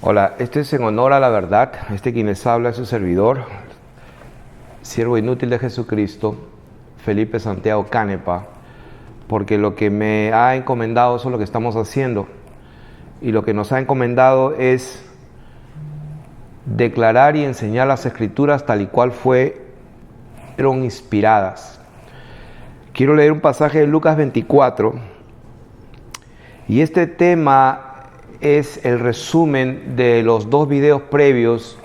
Hola, este es en honor a la verdad. Quien les habla es su servidor, siervo inútil de Jesucristo, Felipe Santiago Canepa, porque lo que me ha encomendado eso es lo que estamos haciendo. Y lo que nos ha encomendado es declarar y enseñar las Escrituras tal y cual fueron inspiradas. Quiero leer un pasaje de Lucas 24, y este tema es el resumen de los dos videos previos.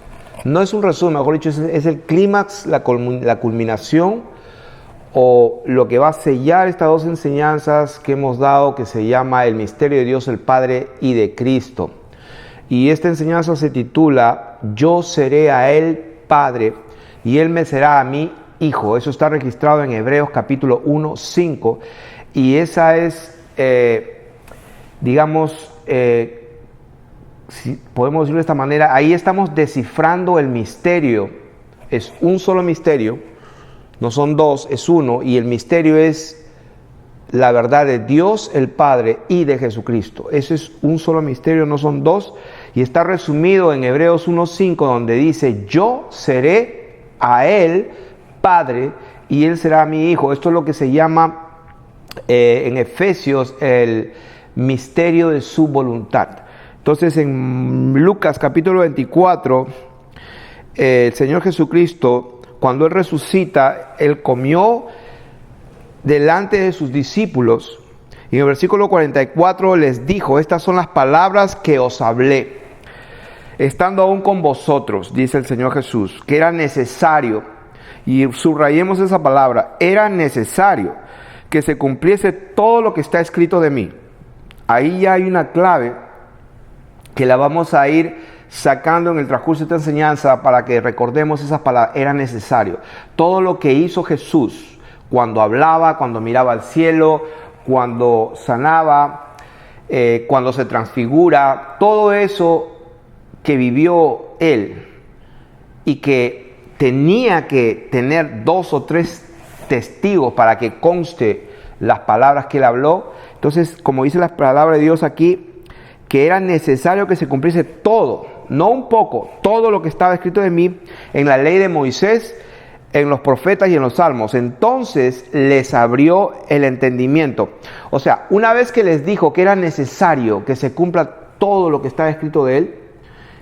No es un resumen, mejor dicho, es el clímax, la culminación, o lo que va a sellar estas dos enseñanzas que hemos dado, que se llama el misterio de Dios el Padre y de Cristo. Y esta enseñanza se titula Yo seré a Él Padre y Él me será a mí Hijo. Eso está registrado en Hebreos capítulo 1, 5, y esa es, si podemos decirlo de esta manera, ahí estamos descifrando el misterio. Es un solo misterio, no son dos, es uno, y el misterio es la verdad de Dios el Padre y de Jesucristo. Ese es un solo misterio, no son dos, y está resumido en Hebreos 1:5, donde dice: yo seré a Él Padre y Él será mi Hijo. Esto es lo que se llama en Efesios el misterio de su voluntad. Entonces, en Lucas capítulo 24, el Señor Jesucristo, cuando Él resucita, Él comió delante de sus discípulos, y en el versículo 44 les dijo: estas son las palabras que os hablé, estando aún con vosotros, dice el Señor Jesús, que era necesario, y subrayemos esa palabra, era necesario que se cumpliese todo lo que está escrito de mí. Ahí ya hay una clave que la vamos a ir sacando en el transcurso de esta enseñanza para que recordemos esas palabras. Era necesario. Todo lo que hizo Jesús, cuando hablaba, cuando miraba al cielo, cuando sanaba, cuando se transfigura, todo eso que vivió Él y que tenía que tener 2 o 3 testigos para que conste las palabras que Él habló. Entonces, como dice la palabra de Dios aquí, que era necesario que se cumpliese todo, no un poco, todo lo que estaba escrito de mí en la ley de Moisés, en los profetas y en los salmos. Entonces les abrió el entendimiento. O sea, una vez que les dijo que era necesario que se cumpla todo lo que estaba escrito de Él,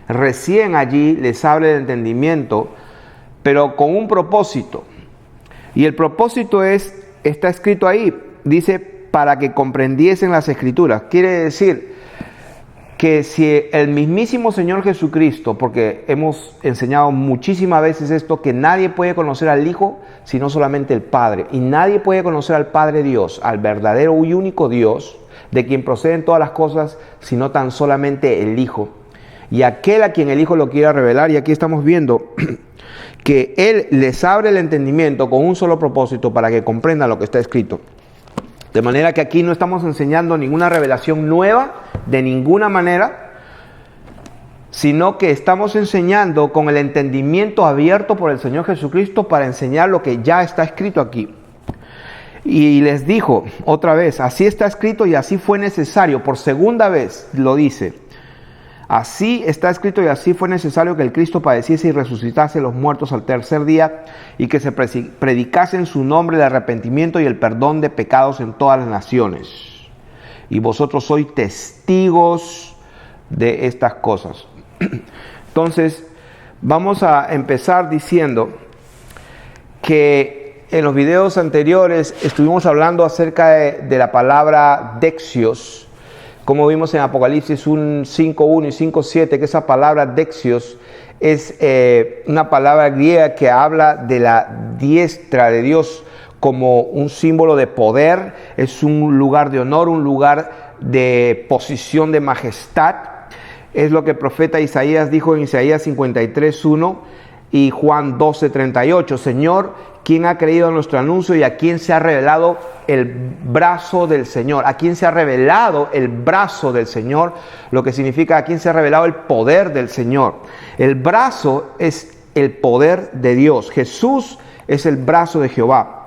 recién allí les abre el entendimiento, pero con un propósito. Y el propósito está escrito ahí, dice, para que comprendiesen las Escrituras. Quiere decir que si el mismísimo Señor Jesucristo, porque hemos enseñado muchísimas veces esto, que nadie puede conocer al Hijo sino solamente el Padre, y nadie puede conocer al Padre Dios, al verdadero y único Dios, de quien proceden todas las cosas, sino tan solamente el Hijo, y aquel a quien el Hijo lo quiera revelar. Y aquí estamos viendo que Él les abre el entendimiento con un solo propósito, para que comprendan lo que está escrito. De manera que aquí no estamos enseñando ninguna revelación nueva, de ninguna manera, sino que estamos enseñando con el entendimiento abierto por el Señor Jesucristo para enseñar lo que ya está escrito aquí. Y les dijo otra vez: así está escrito y así fue necesario. Por segunda vez lo dice: así está escrito y así fue necesario que el Cristo padeciese y resucitase de los muertos al tercer día, y que se predicase en su nombre el arrepentimiento y el perdón de pecados en todas las naciones. Y vosotros sois testigos de estas cosas. Entonces, vamos a empezar diciendo que en los videos anteriores estuvimos hablando acerca de la palabra Dexios, como vimos en Apocalipsis 5:1 y 5:7, que esa palabra Dexios es una palabra griega que habla de la diestra de Dios como un símbolo de poder. Es un lugar de honor, un lugar de posición de majestad. Es lo que el profeta Isaías dijo en Isaías 53:1 y Juan 12:38. Señor, ¿quién ha creído en nuestro anuncio y a quién se ha revelado el brazo del Señor? ¿A quién se ha revelado el brazo del Señor? Lo que significa a quién se ha revelado el poder del Señor. El brazo es el poder de Dios. Jesús es el brazo de Jehová.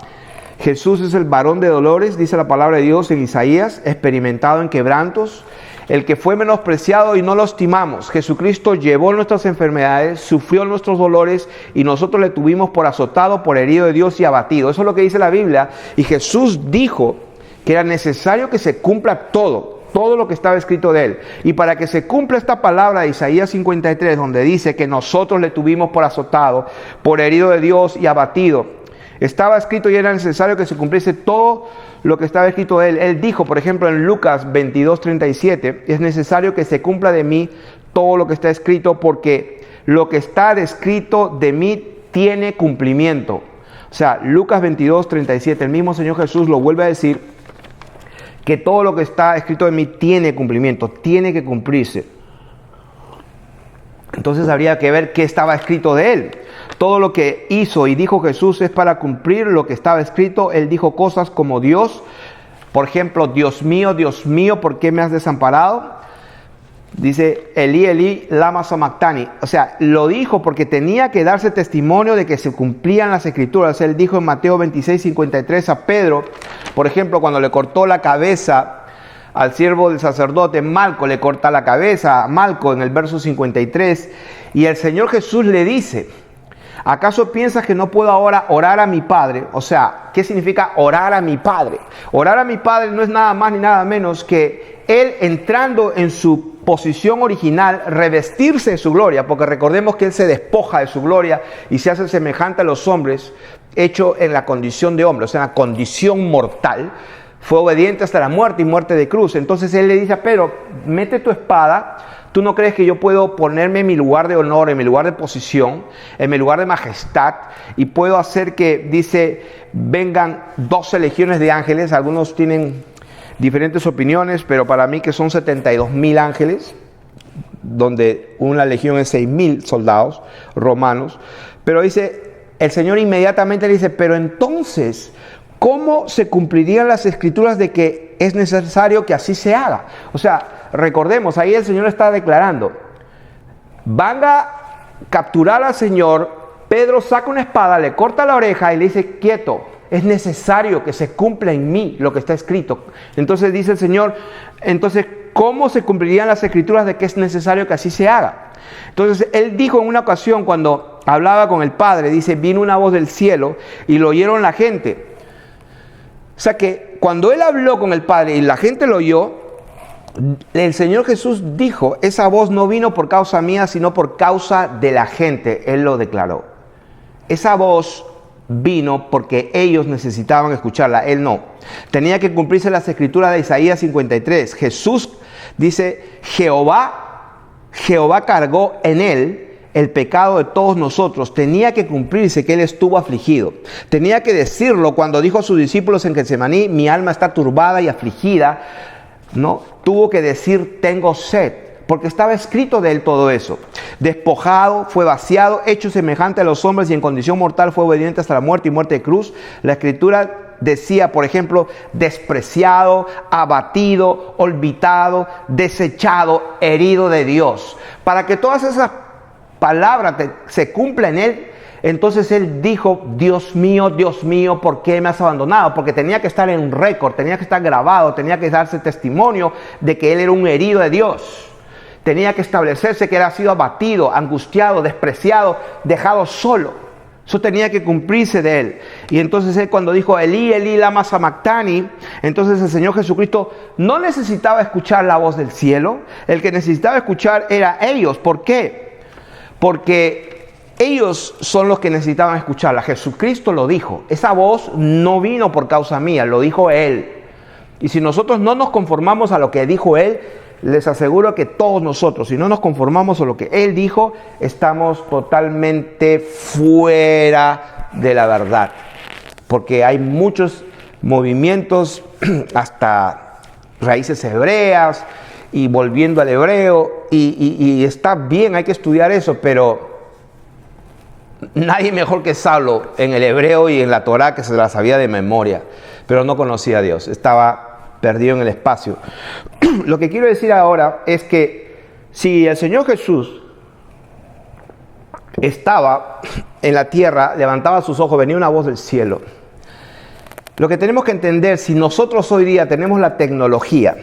Jesús es el varón de dolores, dice la palabra de Dios en Isaías, experimentado en quebrantos. el que fue menospreciado y no lo estimamos. Jesucristo llevó nuestras enfermedades, sufrió nuestros dolores y nosotros le tuvimos por azotado, por herido de Dios y abatido. Eso es lo que dice la Biblia. Y Jesús dijo que era necesario que se cumpla todo lo que estaba escrito de él. Y para que se cumpla esta palabra de Isaías 53, donde dice que nosotros le tuvimos por azotado, por herido de Dios y abatido, estaba escrito y era necesario que se cumpliese todo lo que estaba escrito de él. Él dijo, por ejemplo, en Lucas 22:37, es necesario que se cumpla de mí todo lo que está escrito, porque lo que está escrito de mí tiene cumplimiento. O sea, Lucas 22:37, el mismo Señor Jesús lo vuelve a decir, que todo lo que está escrito de mí tiene cumplimiento, tiene que cumplirse. Entonces habría que ver qué estaba escrito de él. Todo lo que hizo y dijo Jesús es para cumplir lo que estaba escrito. Él dijo cosas como Dios, por ejemplo, Dios mío, ¿por qué me has desamparado? Dice, Elí, Elí, lama sabactani. O sea, lo dijo porque tenía que darse testimonio de que se cumplían las escrituras. Él dijo en Mateo 26:53 a Pedro, por ejemplo, cuando le cortó la cabeza al siervo del sacerdote Malco, le corta la cabeza a Malco en el verso 53, y el Señor Jesús le dice, ¿acaso piensas que no puedo ahora orar a mi Padre? O sea, ¿qué significa orar a mi Padre? Orar a mi Padre no es nada más ni nada menos que Él entrando en su posición original, revestirse de su gloria, porque recordemos que Él se despoja de su gloria y se hace semejante a los hombres, hecho en la condición de hombre, o sea, en la condición mortal. Fue obediente hasta la muerte y muerte de cruz. Entonces Él le dice a Pedro, mete tu espada. ¿Tú no crees que yo puedo ponerme en mi lugar de honor, en mi lugar de posición, en mi lugar de majestad, y puedo hacer que, dice, vengan 12 legiones de ángeles? Algunos tienen diferentes opiniones, pero para mí que son 72,000 ángeles, donde una legión es 6,000 soldados romanos. Pero dice, el Señor inmediatamente le dice, pero entonces, ¿cómo se cumplirían las escrituras de que es necesario que así se haga? O sea, recordemos, ahí el Señor está declarando, van a capturar al Señor, Pedro saca una espada, le corta la oreja y le dice, quieto, es necesario que se cumpla en mí lo que está escrito. Entonces dice el Señor, entonces, ¿cómo se cumplirían las escrituras de que es necesario que así se haga? Entonces, Él dijo en una ocasión cuando hablaba con el Padre, dice, vino una voz del cielo y lo oyeron la gente. O sea que cuando Él habló con el Padre y la gente lo oyó, el Señor Jesús dijo, esa voz no vino por causa mía, sino por causa de la gente. Él lo declaró. Esa voz vino porque ellos necesitaban escucharla, Él no. Tenía que cumplirse las escrituras de Isaías 53. Jesús dice, Jehová cargó en Él el pecado de todos nosotros. Tenía que cumplirse que Él estuvo afligido. Tenía que decirlo cuando dijo a sus discípulos en Getsemaní, mi alma está turbada y afligida. No, tuvo que decir, tengo sed, porque estaba escrito de Él todo eso. Despojado, fue vaciado, hecho semejante a los hombres y en condición mortal fue obediente hasta la muerte y muerte de cruz. La Escritura decía, por ejemplo, despreciado, abatido, olvidado, desechado, herido de Dios. Para que todas esas palabra se cumpla en Él, entonces Él dijo, Dios mío, ¿por qué me has abandonado? Porque tenía que estar en un récord, tenía que estar grabado, tenía que darse testimonio de que Él era un herido de Dios. Tenía que establecerse que Él ha sido abatido, angustiado, despreciado, dejado solo. Eso tenía que cumplirse de Él. Y entonces Él cuando dijo, Elí, Elí, lama sabactani, entonces el Señor Jesucristo no necesitaba escuchar la voz del cielo. El que necesitaba escuchar era ellos. ¿Por qué? Porque ellos son los que necesitaban escucharla. Jesucristo lo dijo. Esa voz no vino por causa mía, lo dijo Él. Y si nosotros no nos conformamos a lo que dijo Él, les aseguro que todos nosotros, si no nos conformamos a lo que Él dijo, estamos totalmente fuera de la verdad. Porque hay muchos movimientos, hasta raíces hebreas, y volviendo al hebreo, y está bien, hay que estudiar eso, pero nadie mejor que Saulo en el hebreo y en la Torá, que se la sabía de memoria, pero no conocía a Dios, estaba perdido en el espacio. Lo que quiero decir ahora es que si el Señor Jesús estaba en la tierra, levantaba sus ojos, venía una voz del cielo. Lo que tenemos que entender, si nosotros hoy día tenemos la tecnología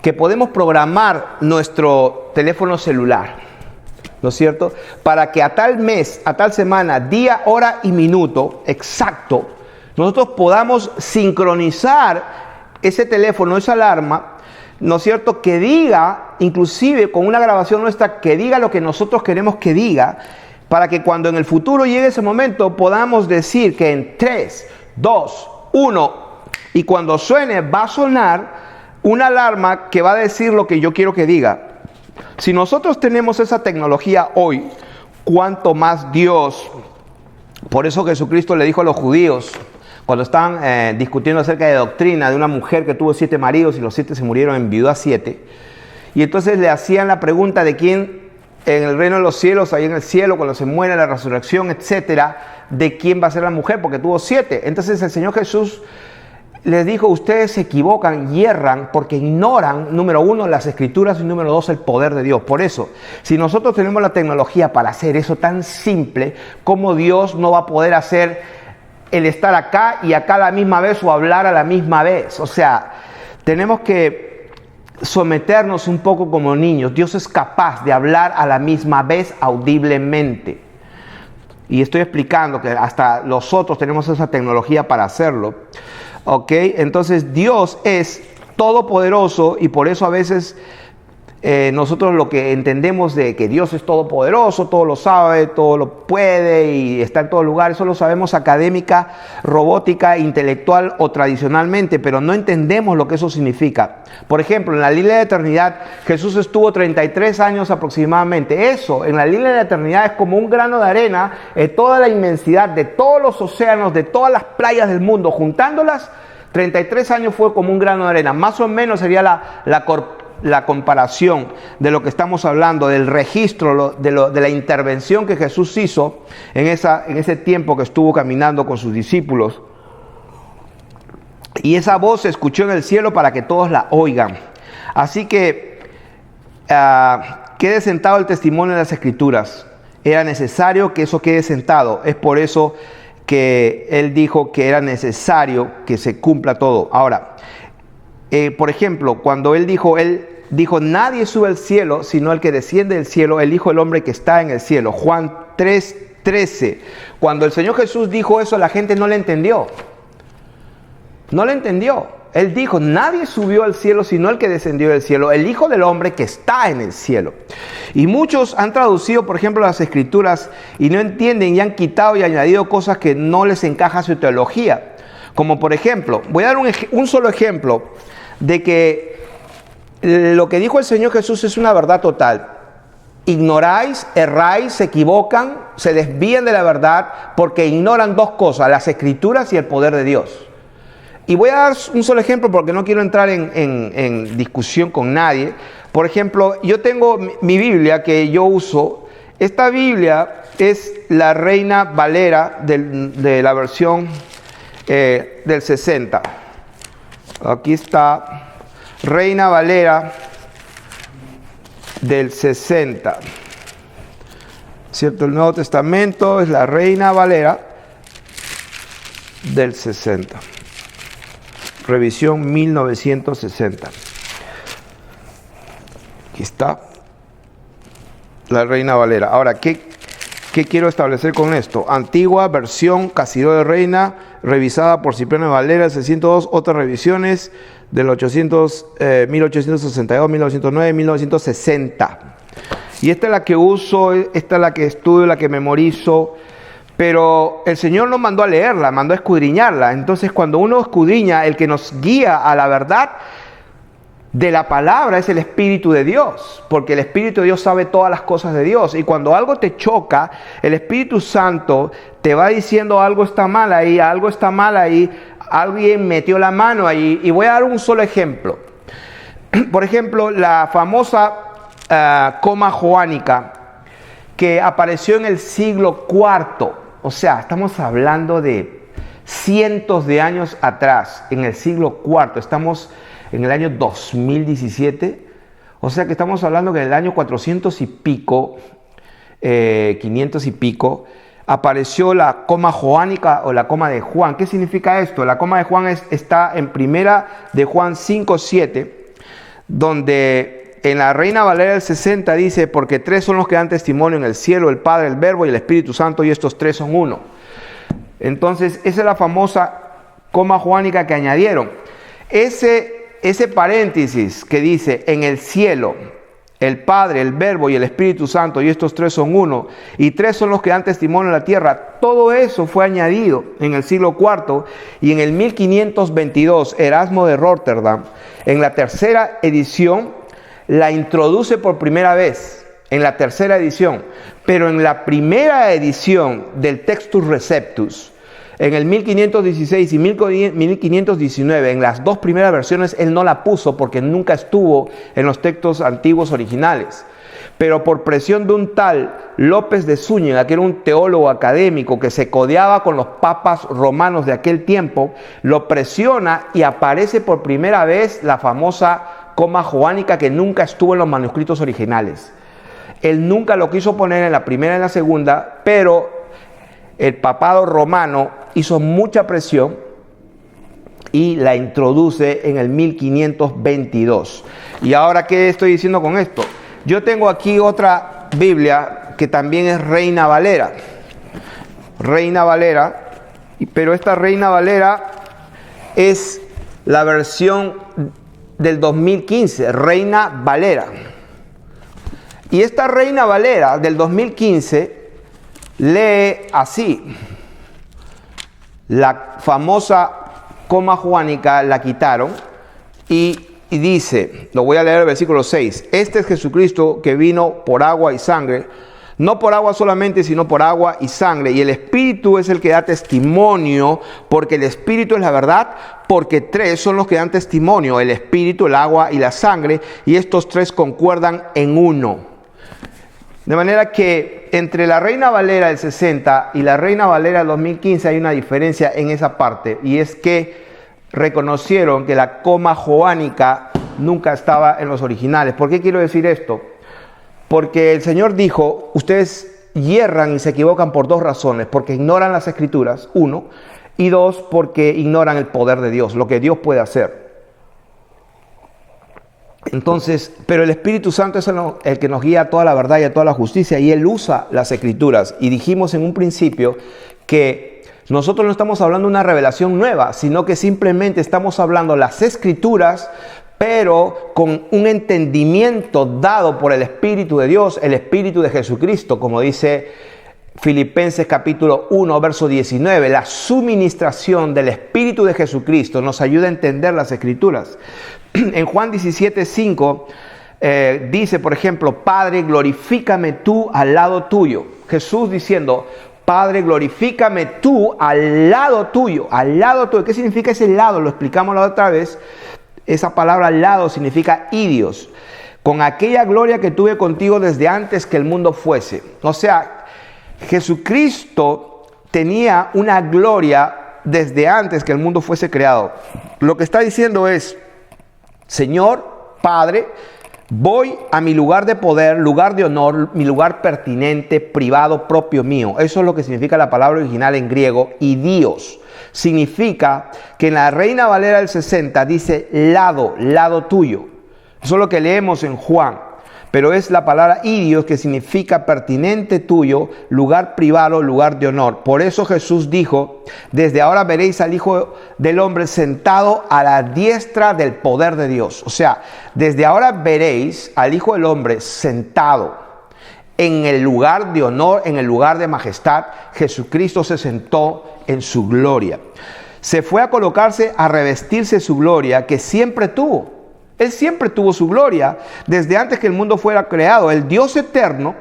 que podemos programar nuestro teléfono celular, ¿no es cierto? Para que a tal mes, a tal semana, día, hora y minuto exacto, nosotros podamos sincronizar ese teléfono, esa alarma, ¿no es cierto? Que diga, inclusive con una grabación nuestra, que diga lo que nosotros queremos que diga, para que cuando en el futuro llegue ese momento podamos decir que en 3, 2, 1, y cuando suene va a sonar una alarma que va a decir lo que yo quiero que diga. Si nosotros tenemos esa tecnología hoy, ¿cuánto más Dios? Por eso Jesucristo le dijo a los judíos, cuando estaban discutiendo acerca de doctrina de una mujer que tuvo 7 maridos y los 7 se murieron en viuda 7, y entonces le hacían la pregunta de quién en el reino de los cielos, ahí en el cielo, cuando se muere la resurrección, etcétera, de quién va a ser la mujer, porque tuvo 7. Entonces el Señor Jesús les dijo, ustedes se equivocan y erran porque ignoran, número 1, las Escrituras y número 2, el poder de Dios. Por eso, si nosotros tenemos la tecnología para hacer eso tan simple, ¿cómo Dios no va a poder hacer el estar acá y acá a la misma vez o hablar a la misma vez? O sea, tenemos que someternos un poco como niños. Dios es capaz de hablar a la misma vez audiblemente. Y estoy explicando que hasta nosotros tenemos esa tecnología para hacerlo. ¿Ok? Entonces Dios es todopoderoso y por eso a veces nosotros lo que entendemos de que Dios es todopoderoso, todo lo sabe, todo lo puede y está en todo lugar, eso lo sabemos académica, robótica, intelectual o tradicionalmente, pero no entendemos lo que eso significa. Por ejemplo, en la línea de eternidad, Jesús estuvo 33 años aproximadamente. Eso, en la línea de eternidad, es como un grano de arena en toda la inmensidad de todos los océanos, de todas las playas del mundo, juntándolas, 33 años fue como un grano de arena. Más o menos sería la comparación de lo que estamos hablando, del registro, de la intervención que Jesús hizo en ese tiempo que estuvo caminando con sus discípulos. Y esa voz se escuchó en el cielo para que todos la oigan. Así que quede sentado el testimonio de las Escrituras. Era necesario que eso quede sentado. Es por eso que Él dijo que era necesario que se cumpla todo. Ahora, por ejemplo, cuando Él dijo, nadie sube al cielo, sino el que desciende del cielo, el Hijo del Hombre que está en el cielo. Juan 3:13. Cuando el Señor Jesús dijo eso, la gente no le entendió. No le entendió. Él dijo, nadie subió al cielo, sino el que descendió del cielo, el Hijo del Hombre que está en el cielo. Y muchos han traducido, por ejemplo, las Escrituras y no entienden y han quitado y añadido cosas que no les encaja a su teología. Como por ejemplo, voy a dar un solo ejemplo de que lo que dijo el Señor Jesús es una verdad total. Ignoráis, erráis, se equivocan, se desvían de la verdad porque ignoran dos cosas, las Escrituras y el poder de Dios. Y voy a dar un solo ejemplo porque no quiero entrar en discusión con nadie. Por ejemplo, yo tengo mi Biblia que yo uso. Esta Biblia es la Reina Valera de la versión del 60. Aquí está, Reina Valera del 60. ¿Cierto? El Nuevo Testamento es la Reina Valera del 60. Revisión 1960. Aquí está la Reina Valera. Ahora, ¿qué quiero establecer con esto? Antigua versión Casidó de Reina, revisada por Cipriano de Valera, 602, otras revisiones del 1862, 1909, 1960. Y esta es la que uso, esta es la que estudio, la que memorizo. Pero el Señor nos mandó a leerla, mandó a escudriñarla. Entonces, cuando uno escudriña, el que nos guía a la verdad de la palabra es el Espíritu de Dios, porque el Espíritu de Dios sabe todas las cosas de Dios. Y cuando algo te choca, el Espíritu Santo te va diciendo algo está mal ahí, algo está mal ahí, alguien metió la mano ahí. Y voy a dar un solo ejemplo. Por ejemplo, la famosa coma joánica que apareció en el siglo IV. O sea, estamos hablando de cientos de años atrás, en el siglo IV. Estamos en el año 2017. O sea que estamos hablando que en el año 400 y pico, 500 y pico, apareció la coma joánica o la coma de Juan. ¿Qué significa esto? La coma de Juan está en primera de Juan 5:7. donde en la Reina Valera del 60 dice, porque tres son los que dan testimonio en el cielo, el Padre, el Verbo y el Espíritu Santo, y estos tres son uno. Entonces, esa es la famosa coma joánica que añadieron. Ese paréntesis que dice, en el cielo, el Padre, el Verbo y el Espíritu Santo, y estos tres son uno, y tres son los que dan testimonio en la tierra, todo eso fue añadido en el siglo IV, y en el 1522, Erasmo de Róterdam, en la tercera edición, la introduce por primera vez, en la tercera edición, pero en la primera edición del Textus Receptus, en el 1516 y 1519, en las dos primeras versiones, él no la puso porque nunca estuvo en los textos antiguos originales. Pero por presión de un tal López de Zúñiga, que era un teólogo académico que se codeaba con los papas romanos de aquel tiempo, lo presiona y aparece por primera vez la famosa coma joánica que nunca estuvo en los manuscritos originales. Él nunca lo quiso poner en la primera y en la segunda, pero el papado romano hizo mucha presión y la introduce en el 1522. Y ahora, ¿qué estoy diciendo con esto? Yo tengo aquí otra Biblia que también es Reina Valera. Reina Valera, pero esta Reina Valera es la versión del 2015, Reina Valera. Y esta Reina Valera del 2015 lee así. La famosa coma joánica la quitaron y dice, lo voy a leer el versículo 6, este es Jesucristo que vino por agua y sangre, no por agua solamente, sino por agua y sangre, y el Espíritu es el que da testimonio, porque el Espíritu es la verdad, porque tres son los que dan testimonio, el Espíritu, el agua y la sangre, y estos tres concuerdan en uno. De manera que entre la Reina Valera del 60 y la Reina Valera del 2015 hay una diferencia en esa parte, y es que reconocieron que la coma joánica nunca estaba en los originales. ¿Por qué quiero decir esto? Porque el Señor dijo, ustedes hierran y se equivocan por dos razones, porque ignoran las Escrituras, uno, y dos, porque ignoran el poder de Dios, lo que Dios puede hacer. Entonces, pero el Espíritu Santo es el que nos guía a toda la verdad y a toda la justicia, y Él usa las Escrituras. Y dijimos en un principio que nosotros no estamos hablando de una revelación nueva, sino que simplemente estamos hablando las Escrituras, pero con un entendimiento dado por el Espíritu de Dios, el Espíritu de Jesucristo, como dice Filipenses capítulo 1, verso 19, la suministración del Espíritu de Jesucristo nos ayuda a entender las Escrituras. En Juan 17, 5 dice, por ejemplo, Padre, glorifícame tú al lado tuyo. Jesús diciendo, Padre, glorifícame tú al lado tuyo, al lado tuyo. ¿Qué significa ese lado? Lo explicamos la otra vez. Esa palabra al lado significa idios. Con aquella gloria que tuve contigo desde antes que el mundo fuese. O sea, Jesucristo tenía una gloria desde antes que el mundo fuese creado. Lo que está diciendo es, Señor, Padre, voy a mi lugar de poder, lugar de honor, mi lugar pertinente, privado, propio mío. Eso es lo que significa la palabra original en griego, y Dios. Significa que en la Reina Valera del 60 dice lado, lado tuyo. Eso es lo que leemos en Juan. Pero es la palabra idios que significa pertinente tuyo, lugar privado, lugar de honor. Por eso Jesús dijo, desde ahora veréis al Hijo del Hombre sentado a la diestra del poder de Dios. O sea, desde ahora veréis al Hijo del Hombre sentado en el lugar de honor, en el lugar de majestad. Jesucristo se sentó en su gloria. Se fue a colocarse, a revestirse su gloria que siempre tuvo. Él siempre tuvo su gloria desde antes que el mundo fuera creado. El Dios eterno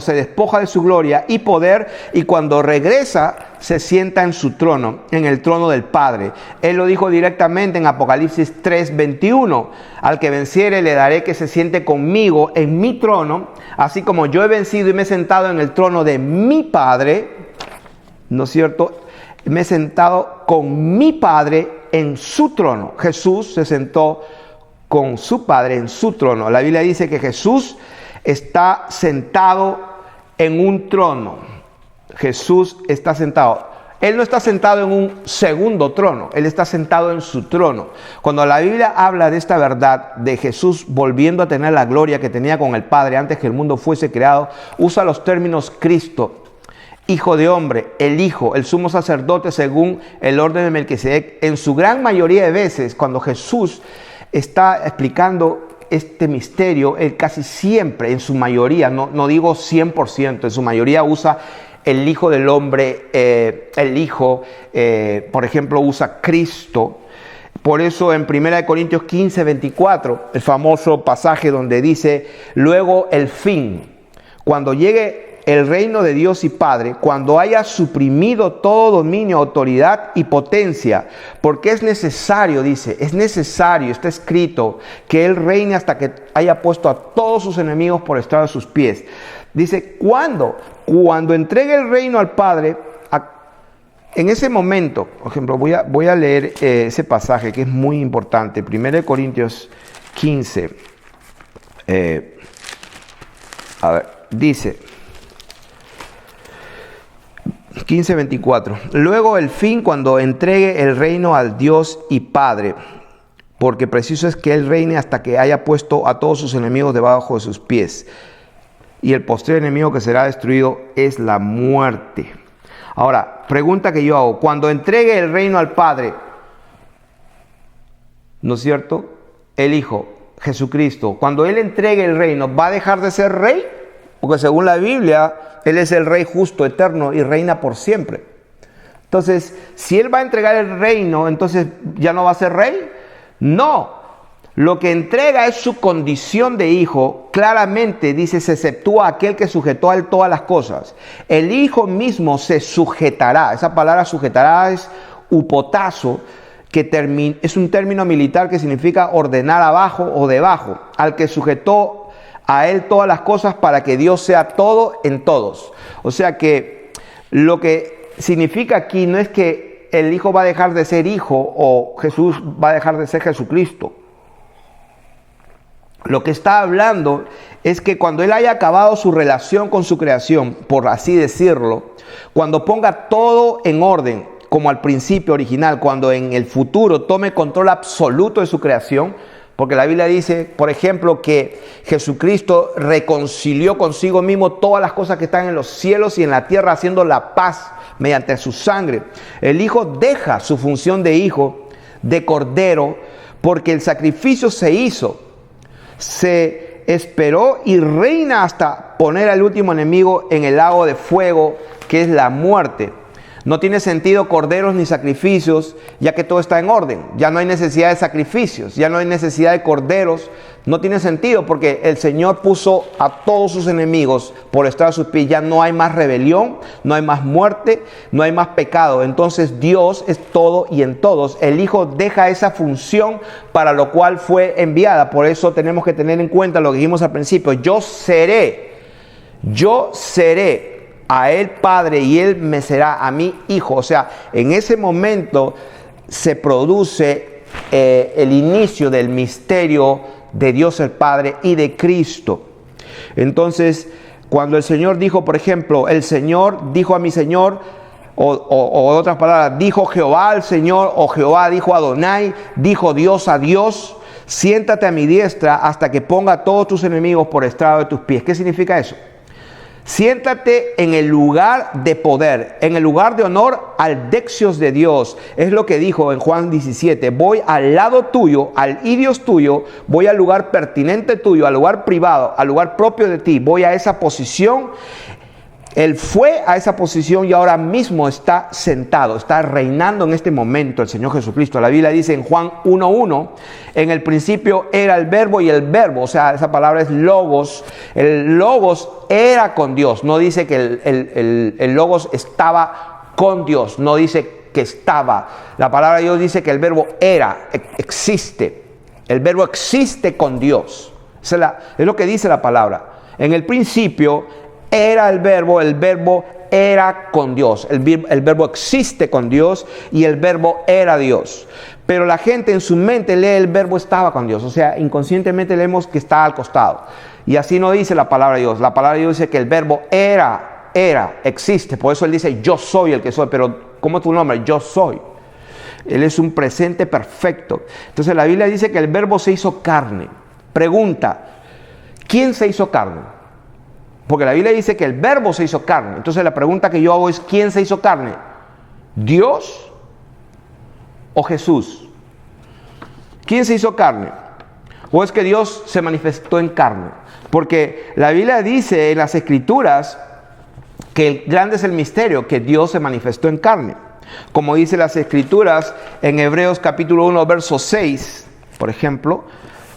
se despoja de su gloria y poder, y cuando regresa se sienta en su trono, en el trono del Padre. Él lo dijo directamente en Apocalipsis 3:21. Al que venciere le daré que se siente conmigo en mi trono, así como yo he vencido y me he sentado en el trono de mi Padre. ¿No es cierto? Me he sentado con mi Padre en su trono. Jesús se sentó con su Padre en su trono. La Biblia dice que Jesús está sentado en un trono. Jesús está sentado. Él no está sentado en un segundo trono, Él está sentado en su trono. Cuando la Biblia habla de esta verdad, de Jesús volviendo a tener la gloria que tenía con el Padre antes que el mundo fuese creado, usa los términos Cristo, Hijo de hombre, el Hijo, el sumo sacerdote según el orden de Melquisedec. En su gran mayoría de veces, cuando Jesús está explicando este misterio, él casi siempre, en su mayoría, no digo 100%, en su mayoría usa el Hijo del hombre, el Hijo, por ejemplo, usa Cristo. Por eso en 1 Corintios 15, 24, el famoso pasaje donde dice, luego el fin, cuando llegue el reino de Dios y Padre, cuando haya suprimido todo dominio, autoridad y potencia, porque es necesario, dice, es necesario, está escrito, que Él reine hasta que haya puesto a todos sus enemigos por estrado de sus pies. Dice, ¿cuándo? Cuando entregue el reino al Padre, en ese momento, por ejemplo, voy a leer ese pasaje que es muy importante, 1 Corintios 15, dice, 15:24. Luego el fin, cuando entregue el reino al Dios y Padre, porque preciso es que Él reine hasta que haya puesto a todos sus enemigos debajo de sus pies. Y el postrer enemigo que será destruido es la muerte. Ahora, pregunta que yo hago, cuando entregue el reino al Padre, ¿no es cierto? El Hijo, Jesucristo, cuando Él entregue el reino, ¿va a dejar de ser rey? Porque según la Biblia, Él es el rey justo, eterno y reina por siempre. Entonces, si Él va a entregar el reino, entonces ¿ya no va a ser rey? No. Lo que entrega es su condición de hijo. Claramente dice, se exceptúa aquel que sujetó a Él todas las cosas. El Hijo mismo se sujetará. Esa palabra sujetará es upotazo, que es un término militar que significa ordenar abajo o debajo. Al que sujetó a Él todas las cosas para que Dios sea todo en todos. O sea que lo que significa aquí no es que el Hijo va a dejar de ser Hijo o Jesús va a dejar de ser Jesucristo. Lo que está hablando es que cuando Él haya acabado su relación con su creación, por así decirlo, cuando ponga todo en orden, como al principio original, cuando en el futuro tome control absoluto de su creación, porque la Biblia dice, por ejemplo, que Jesucristo reconcilió consigo mismo todas las cosas que están en los cielos y en la tierra, haciendo la paz mediante su sangre. El Hijo deja su función de Hijo, de Cordero, porque el sacrificio se hizo, se esperó y reina hasta poner al último enemigo en el lago de fuego, que es la muerte. No tiene sentido corderos ni sacrificios, ya que todo está en orden. Ya no hay necesidad de sacrificios, ya no hay necesidad de corderos. No tiene sentido porque el Señor puso a todos sus enemigos por estrado de sus pies. Ya no hay más rebelión, no hay más muerte, no hay más pecado. Entonces Dios es todo y en todos. El Hijo deja esa función para lo cual fue enviada. Por eso tenemos que tener en cuenta lo que dijimos al principio. Yo seré a Él Padre y Él me será a mí Hijo. O sea, en ese momento se produce el inicio del misterio de Dios el Padre y de Cristo. Entonces, cuando el Señor dijo, por ejemplo, el Señor dijo a mi Señor, o en otras palabras, dijo Jehová al Señor, o Jehová dijo a Adonai, dijo Dios a Dios, siéntate a mi diestra hasta que ponga a todos tus enemigos por estrado de tus pies. ¿Qué significa eso? Siéntate en el lugar de poder, en el lugar de honor al Dexios de Dios. Es lo que dijo en Juan 17. Voy al lado tuyo, al idios tuyo, voy al lugar pertinente tuyo, al lugar privado, al lugar propio de ti. Voy a esa posición. Él fue a esa posición y ahora mismo está sentado, está reinando en este momento el Señor Jesucristo. La Biblia dice en Juan 1:1, en el principio era el verbo y el verbo, o sea, esa palabra es logos. El logos era con Dios, no dice que el logos estaba con Dios, no dice que estaba. La palabra de Dios dice que el verbo era, existe. El verbo existe con Dios. Es lo que dice la palabra. En el principio era el verbo era con Dios. El verbo existe con Dios y el verbo era Dios. Pero la gente en su mente lee el verbo estaba con Dios. O sea, inconscientemente leemos que está al costado. Y así no dice la palabra de Dios. La palabra de Dios dice que el verbo era, existe. Por eso Él dice yo soy el que soy. Pero ¿Cómo es tu nombre? Yo soy. Él es un presente perfecto. Entonces la Biblia dice que el verbo se hizo carne. Pregunta, ¿quién se hizo carne? Porque la Biblia dice que el verbo se hizo carne. Entonces la pregunta que yo hago es, ¿quién se hizo carne? ¿Dios o Jesús? ¿Quién se hizo carne? ¿O es que Dios se manifestó en carne? Porque la Biblia dice en las Escrituras que grande es el misterio, que Dios se manifestó en carne. Como dice las Escrituras en Hebreos capítulo 1, verso 6, por ejemplo,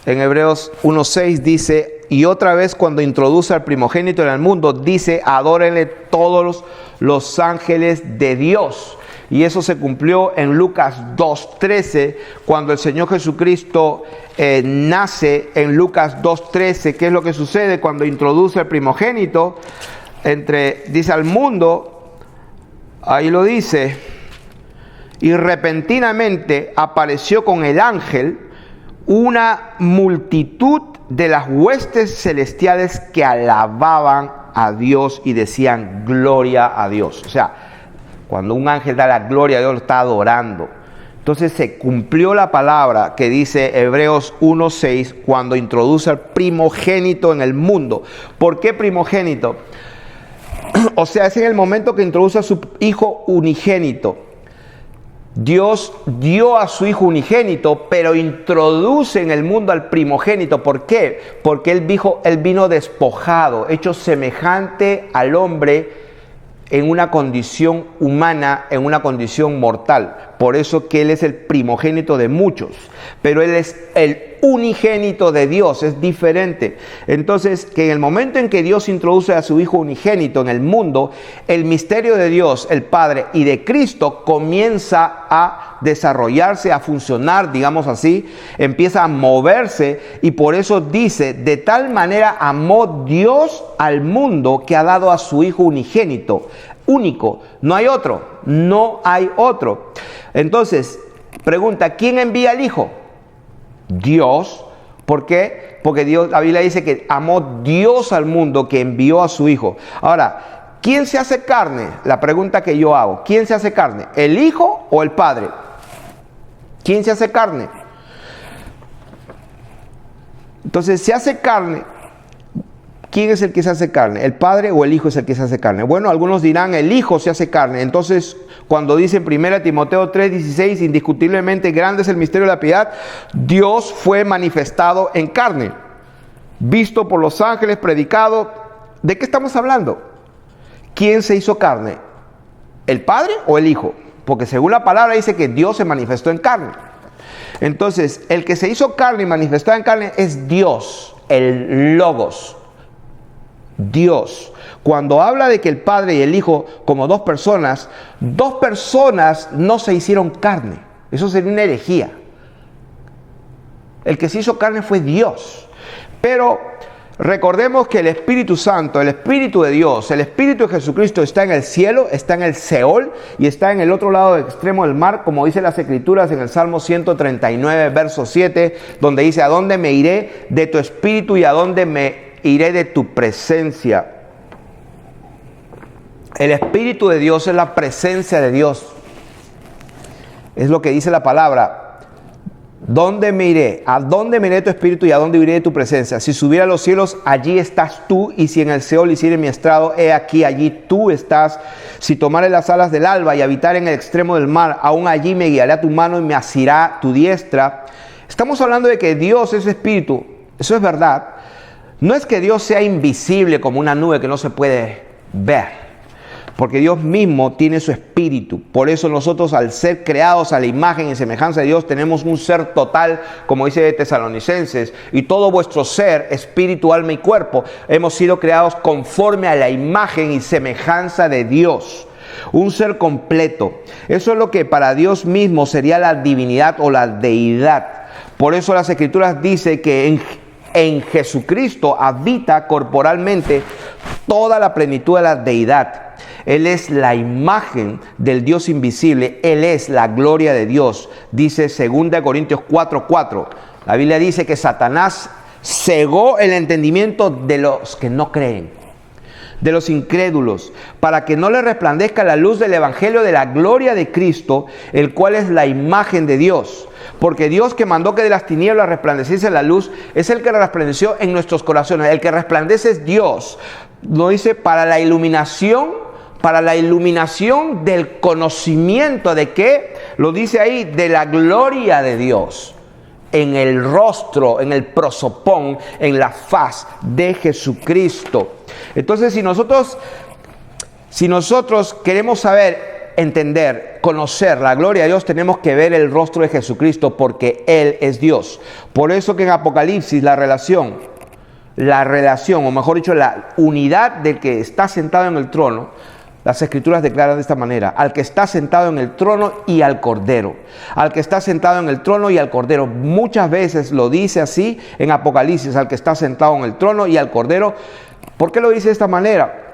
en Hebreos 1:6 dice, y otra vez cuando introduce al primogénito en el mundo, dice, adórenle todos los ángeles de Dios. Y eso se cumplió en Lucas 2:13, cuando el Señor Jesucristo nace en Lucas 2:13. ¿Qué es lo que sucede cuando introduce al primogénito? Dice al mundo, ahí lo dice, y repentinamente apareció con el ángel una multitud de las huestes celestiales que alababan a Dios y decían gloria a Dios. O sea, cuando un ángel da la gloria a Dios, lo está adorando. Entonces se cumplió la palabra que dice Hebreos 1:6 cuando introduce al primogénito en el mundo. ¿Por qué primogénito? O sea, es en el momento que introduce a su hijo unigénito. Dios dio a su hijo unigénito, pero introduce en el mundo al primogénito. ¿Por qué? Porque él vino despojado, hecho semejante al hombre en una condición humana, en una condición mortal. Por eso que Él es el primogénito de muchos, pero Él es el unigénito de Dios, es diferente. Entonces, que en el momento en que Dios introduce a su Hijo unigénito en el mundo, el misterio de Dios, el Padre y de Cristo comienza a desarrollarse, a funcionar, digamos así, empieza a moverse, y por eso dice, de tal manera amó Dios al mundo que ha dado a su Hijo unigénito, único, no hay otro, no hay otro. Entonces, pregunta, ¿quién envía al Hijo? Dios. ¿Por qué? Porque Dios, la Biblia dice que amó Dios al mundo que envió a su Hijo. Ahora, ¿quién se hace carne? La pregunta que yo hago, ¿quién se hace carne? ¿El Hijo o el Padre? ¿Quién se hace carne? Entonces, se hace carne. ¿Quién es el que se hace carne? ¿El Padre o el Hijo es el que se hace carne? Bueno, algunos dirán, el Hijo se hace carne. Entonces, cuando dice en 1 Timoteo 3:16, indiscutiblemente grande es el misterio de la piedad, Dios fue manifestado en carne, visto por los ángeles, predicado. ¿De qué estamos hablando? ¿Quién se hizo carne? ¿El Padre o el Hijo? Porque según la palabra dice que Dios se manifestó en carne. Entonces, el que se hizo carne y manifestó en carne es Dios, el Logos. Dios. Cuando habla de que el Padre y el Hijo como dos personas no se hicieron carne. Eso sería una herejía. El que se hizo carne fue Dios. Pero recordemos que el Espíritu Santo, el Espíritu de Dios, el Espíritu de Jesucristo está en el cielo, está en el Seol y está en el otro lado del extremo del mar, como dice las Escrituras en el Salmo 139, verso 7, donde dice, ¿a dónde me iré de tu Espíritu y a dónde me iré de tu presencia? El Espíritu de Dios es la presencia de Dios. Es lo que dice la palabra. ¿Dónde me iré? ¿A dónde me iré de tu Espíritu y a dónde iré de tu presencia? Si subiera a los cielos, allí estás tú, y si en el Seol hiciere mi estrado, he aquí, allí tú estás. Si tomare las alas del alba y habitar en el extremo del mar, aún allí me guiaré a tu mano y me asirá tu diestra. Estamos hablando de que Dios es Espíritu. Eso es verdad. No es que Dios sea invisible como una nube que no se puede ver, porque Dios mismo tiene su espíritu. Por eso nosotros, al ser creados a la imagen y semejanza de Dios, tenemos un ser total, como dice Tesalonicenses, y todo vuestro ser, espíritu, alma y cuerpo, hemos sido creados conforme a la imagen y semejanza de Dios. Un ser completo. Eso es lo que para Dios mismo sería la divinidad o la deidad. Por eso las Escrituras dicen que en Jesucristo habita corporalmente toda la plenitud de la deidad. Él es la imagen del Dios invisible. Él es la gloria de Dios. Dice 2 Corintios 4:4. La Biblia dice que Satanás cegó el entendimiento de los que no creen. de los incrédulos, para que no les resplandezca la luz del evangelio de la gloria de Cristo, el cual es la imagen de Dios. Porque Dios, que mandó que de las tinieblas resplandeciese la luz, es el que resplandeció en nuestros corazones. El que resplandece es Dios. Lo dice para la iluminación del conocimiento de qué, lo dice ahí, de la gloria de Dios, en el rostro, en el prosopón, en la faz de Jesucristo. Entonces, si nosotros queremos saber, entender, conocer la gloria de Dios, tenemos que ver el rostro de Jesucristo, porque Él es Dios. Por eso que en Apocalipsis la relación, o mejor dicho, la unidad del que está sentado en el trono, las Escrituras declaran de esta manera: al que está sentado en el trono y al Cordero. Al que está sentado en el trono y al Cordero. Muchas veces lo dice así en Apocalipsis: al que está sentado en el trono y al Cordero. ¿Por qué lo dice de esta manera?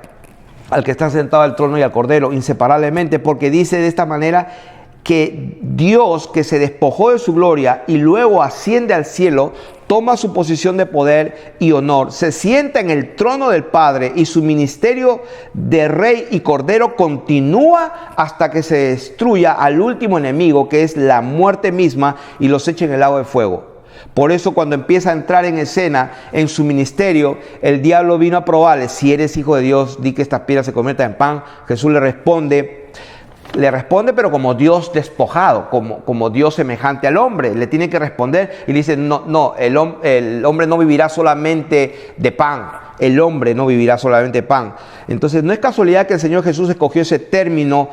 Al que está sentado al trono y al Cordero, inseparablemente, porque dice de esta manera que Dios, que se despojó de su gloria y luego asciende al cielo, toma su posición de poder y honor, se sienta en el trono del Padre, y su ministerio de Rey y Cordero continúa hasta que se destruya al último enemigo, que es la muerte misma, y los eche en el lago de fuego. Por eso, cuando empieza a entrar en escena en su ministerio, el diablo vino a probarle: si eres hijo de Dios, di que estas piedras se conviertan en pan. Jesús le responde, pero como Dios despojado, como Dios semejante al hombre. Le tiene que responder y le dice: no, el hombre no vivirá solamente de pan. El hombre no vivirá solamente de pan. Entonces, no es casualidad que el Señor Jesús escogió ese término.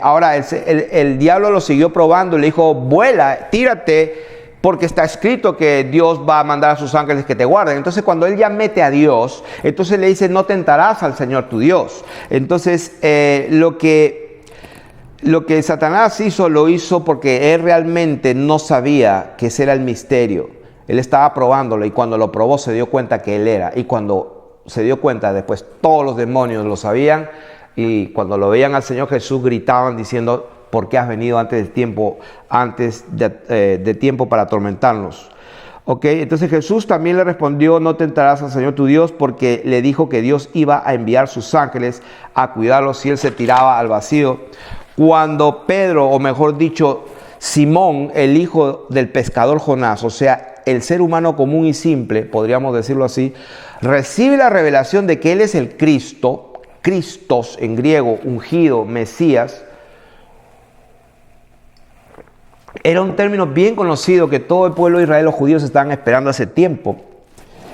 Ahora, el diablo lo siguió probando y le dijo: vuela, tírate, porque está escrito que Dios va a mandar a sus ángeles que te guarden. Entonces, cuando él ya mete a Dios, entonces le dice: no tentarás al Señor tu Dios. Entonces, lo que Satanás hizo, lo hizo porque él realmente no sabía que ese era el misterio. Él estaba probándolo, y cuando lo probó se dio cuenta que él era. Y cuando se dio cuenta, después todos los demonios lo sabían, y cuando lo veían al Señor Jesús gritaban diciendo: ¿por qué has venido antes de tiempo para atormentarnos? Ok, entonces Jesús también le respondió: no tentarás al Señor tu Dios, porque le dijo que Dios iba a enviar sus ángeles a cuidarlos si él se tiraba al vacío. Cuando Pedro, o mejor dicho, Simón, el hijo del pescador Jonás, o sea, el ser humano común y simple, podríamos decirlo así, recibe la revelación de que él es el Cristo, Christos en griego, ungido, Mesías. Era un término bien conocido que todo el pueblo de Israel, los judíos, estaban esperando hace tiempo.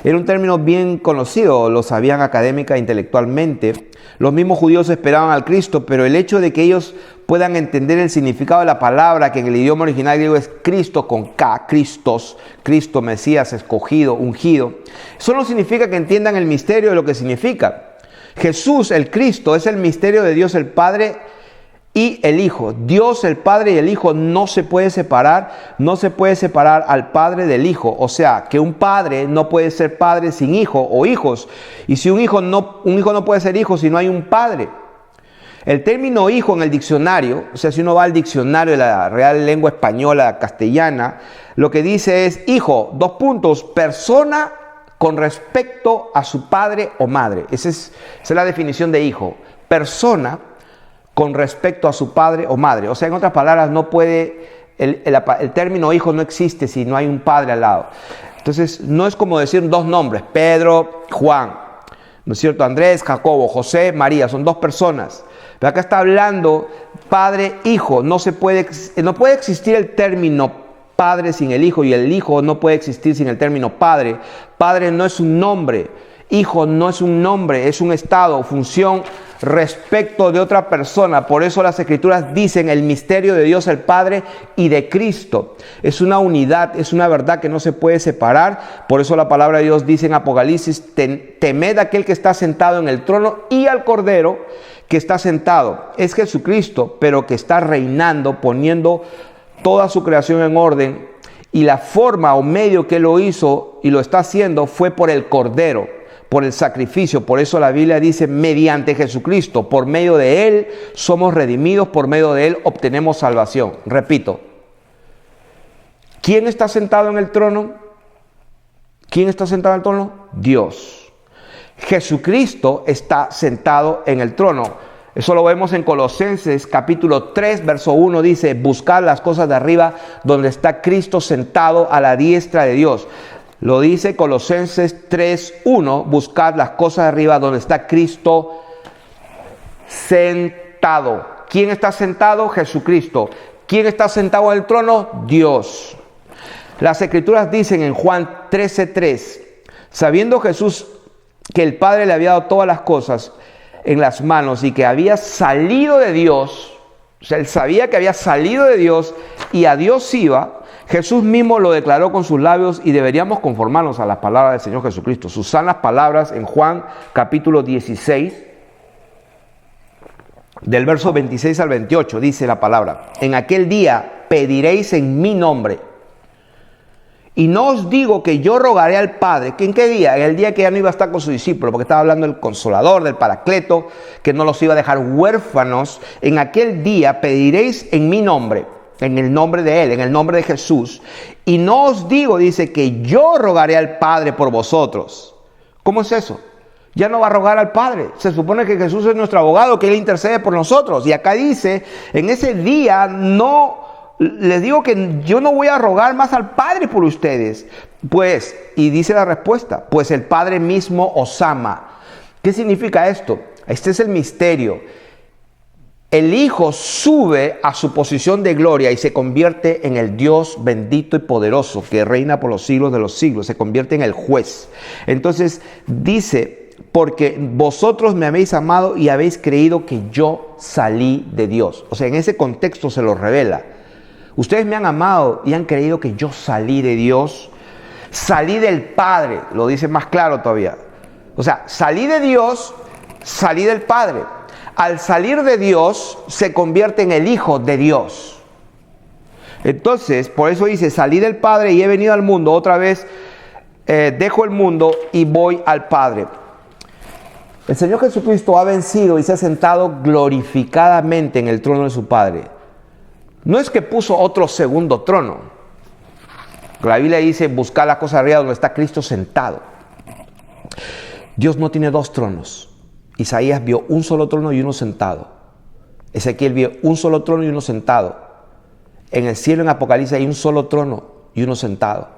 Era un término bien conocido, lo sabían académica e intelectualmente. Los mismos judíos esperaban al Cristo, pero el hecho de que ellos puedan entender el significado de la palabra, que en el idioma original griego es Cristo con K, Christos, Cristo, Mesías, escogido, ungido, eso no significa que entiendan el misterio de lo que significa. Jesús, el Cristo, es el misterio de Dios el Padre y el Hijo. Dios, el Padre y el Hijo no se puede separar, no se puede separar al Padre del Hijo. O sea, que un padre no puede ser padre sin hijo o hijos. Y si un hijo no puede ser hijo si no hay un padre. El término hijo en el diccionario, o sea, si uno va al diccionario de la Real Lengua Española castellana, lo que dice es: hijo, persona con respecto a su padre o madre. Esa es la definición de hijo. Persona con respecto a su padre o madre. O sea, en otras palabras, no puede, el término hijo no existe si no hay un padre al lado. Entonces, no es como decir dos nombres: Pedro, Juan, ¿no es cierto? Andrés, Jacobo, José, María, son dos personas. Pero acá está hablando padre, hijo. No puede existir el término padre sin el hijo, y el hijo no puede existir sin el término padre. Padre no es un nombre, hijo no es un nombre, es un estado, función respecto de otra persona. Por eso las Escrituras dicen el misterio de Dios el Padre y de Cristo. Es una unidad, es una verdad que no se puede separar. Por eso la palabra de Dios dice en Apocalipsis: temed a aquel que está sentado en el trono y al Cordero que está sentado. Es Jesucristo, pero que está reinando, poniendo toda su creación en orden. Y la forma o medio que lo hizo y lo está haciendo fue por el Cordero, por el sacrificio. Por eso la Biblia dice: mediante Jesucristo, por medio de Él somos redimidos, por medio de Él obtenemos salvación. Repito, ¿quién está sentado en el trono? ¿Quién está sentado en el trono? Dios. Jesucristo está sentado en el trono. Eso lo vemos en Colosenses capítulo 3, verso 1, dice, buscad las cosas de arriba donde está Cristo sentado a la diestra de Dios. Lo dice Colosenses 3, 1, buscad las cosas de arriba donde está Cristo sentado. ¿Quién está sentado? Jesucristo. ¿Quién está sentado en el trono? Dios. Las Escrituras dicen en Juan 13:3, sabiendo Jesús que el Padre le había dado todas las cosas en las manos y que había salido de Dios, o sea, él sabía que había salido de Dios y a Dios iba, Jesús mismo lo declaró con sus labios y deberíamos conformarnos a las palabras del Señor Jesucristo. Sus sanas palabras en Juan capítulo 16, del verso 26 al 28, dice la palabra, en aquel día pediréis en mi nombre. Y no os digo que yo rogaré al Padre. ¿En qué día? En el día que ya no iba a estar con sus discípulos, porque estaba hablando del Consolador, del Paracleto, que no los iba a dejar huérfanos. En aquel día pediréis en mi nombre, en el nombre de Él, en el nombre de Jesús. Y no os digo, dice, que yo rogaré al Padre por vosotros. ¿Cómo es eso? Ya no va a rogar al Padre. Se supone que Jesús es nuestro abogado, que Él intercede por nosotros. Y acá dice, en ese día no... Les digo que yo no voy a rogar más al Padre por ustedes. Pues, y dice la respuesta, pues el Padre mismo os ama. ¿Qué significa esto? Este es el misterio. El Hijo sube a su posición de gloria y se convierte en el Dios bendito y poderoso que reina por los siglos de los siglos. Se convierte en el juez. Entonces dice, porque vosotros me habéis amado y habéis creído que yo salí de Dios. O sea, en ese contexto se lo revela. Ustedes me han amado y han creído que yo salí de Dios, salí del Padre, lo dice más claro todavía. O sea, salí de Dios, salí del Padre. Al salir de Dios, se convierte en el Hijo de Dios. Entonces, por eso dice, salí del Padre y he venido al mundo. Otra vez, dejo el mundo y voy al Padre. El Señor Jesucristo ha vencido y se ha sentado glorificadamente en el trono de su Padre. No es que puso otro segundo trono. La Biblia dice, buscar las cosas arriba donde está Cristo sentado. Dios no tiene dos tronos. Isaías vio un solo trono y uno sentado. Ezequiel vio un solo trono y uno sentado. En el cielo, en Apocalipsis, hay un solo trono y uno sentado.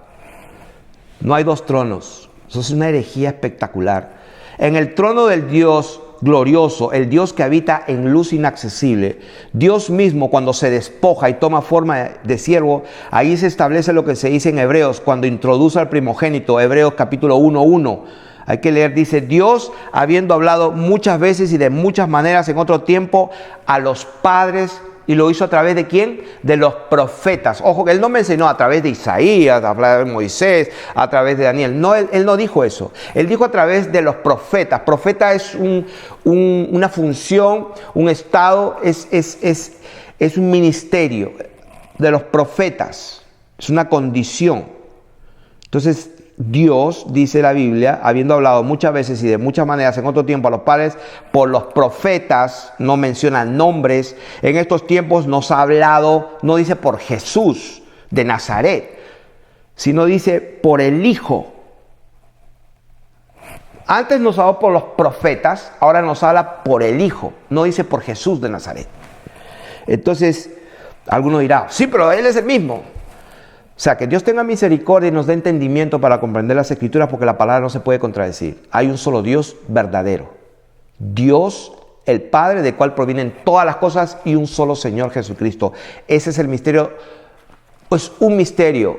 No hay dos tronos. Eso es una herejía espectacular. En el trono del Dios glorioso, el Dios que habita en luz inaccesible, Dios mismo cuando se despoja y toma forma de siervo, ahí se establece lo que se dice en Hebreos, cuando introduce al primogénito, Hebreos capítulo 1:1. Hay que leer, dice, Dios, habiendo hablado muchas veces y de muchas maneras en otro tiempo a los padres, y lo hizo a través de ¿quién? De los profetas. Ojo, que Él no mencionó a través de Isaías, a través de Moisés, a través de Daniel. No, Él no dijo eso. Él dijo a través de los profetas. Profeta es una función, un estado, es un ministerio de los profetas. Es una condición. Entonces, Dios, dice la Biblia, habiendo hablado muchas veces y de muchas maneras en otro tiempo a los padres por los profetas, no menciona nombres, en estos tiempos nos ha hablado, no dice por Jesús de Nazaret, sino dice por el Hijo. Antes nos habló por los profetas, ahora nos habla por el Hijo, no dice por Jesús de Nazaret. Entonces, alguno dirá, sí, pero Él es el mismo. O sea, que Dios tenga misericordia y nos dé entendimiento para comprender las Escrituras, porque la palabra no se puede contradecir. Hay un solo Dios verdadero. Dios, el Padre, del cual provienen todas las cosas, y un solo Señor Jesucristo. Ese es el misterio. Pues un misterio.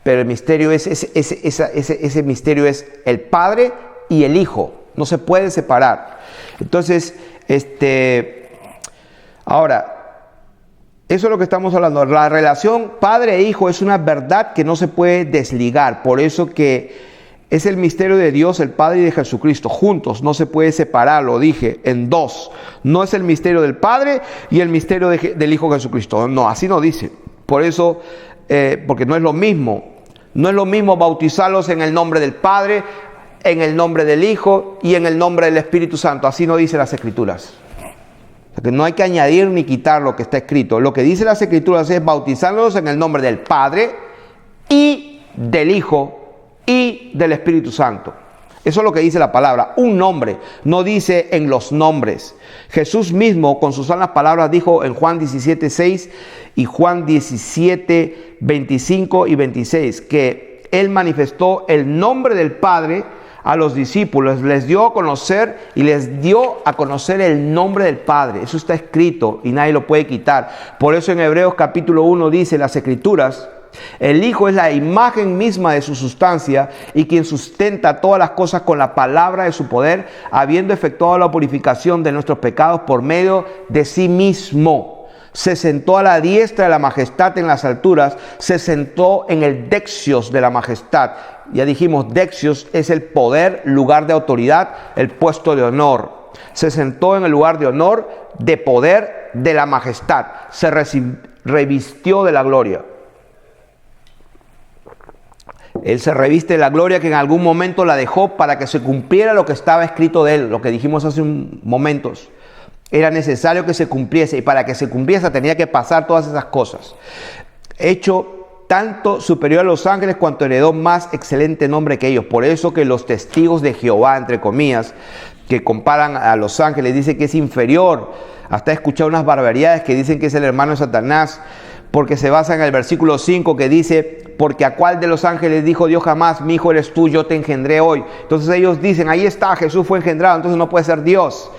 Pero el misterio ese misterio es el Padre y el Hijo. No se puede separar. Entonces, ahora, eso es lo que estamos hablando. La relación padre e hijo es una verdad que no se puede desligar. Por eso que es el misterio de Dios, el Padre y de Jesucristo. Juntos, no se puede separar, lo dije, en dos. No es el misterio del Padre y el misterio del Hijo Jesucristo. No, así no dice. Por eso, porque no es lo mismo. No es lo mismo bautizarlos en el nombre del Padre, en el nombre del Hijo y en el nombre del Espíritu Santo. Así no dice las Escrituras. Que no hay que añadir ni quitar lo que está escrito. Lo que dice las Escrituras es bautizarlos en el nombre del Padre y del Hijo y del Espíritu Santo. Eso es lo que dice la palabra, un nombre, no dice en los nombres. Jesús mismo con sus sanas palabras dijo en Juan 17:6 y Juan 17:25 y 26 que Él manifestó el nombre del Padre a los discípulos, les dio a conocer y les dio a conocer el nombre del Padre. Eso está escrito y nadie lo puede quitar. Por eso en Hebreos capítulo 1 dice las Escrituras: el Hijo es la imagen misma de su sustancia y quien sustenta todas las cosas con la palabra de su poder, habiendo efectuado la purificación de nuestros pecados por medio de sí mismo. Se sentó a la diestra de la majestad en las alturas, se sentó en el dexios de la majestad. Ya dijimos, dexios es el poder, lugar de autoridad, el puesto de honor. Se sentó en el lugar de honor, de poder, de la majestad. Se revistió de la gloria. Él se reviste de la gloria que en algún momento la dejó para que se cumpliera lo que estaba escrito de él, lo que dijimos hace momentos. Era necesario que se cumpliese y para que se cumpliese tenía que pasar todas esas cosas. Hecho tanto superior a los ángeles cuanto heredó más excelente nombre que ellos. Por eso que los testigos de Jehová, entre comillas, que comparan a los ángeles, dicen que es inferior. Hasta he escuchado unas barbaridades que dicen que es el hermano de Satanás, porque se basa en el versículo 5 que dice: porque a cuál de los ángeles dijo Dios jamás, mi hijo eres tú, yo te engendré hoy. Entonces ellos dicen, ahí está, Jesús fue engendrado, entonces no puede ser Dios.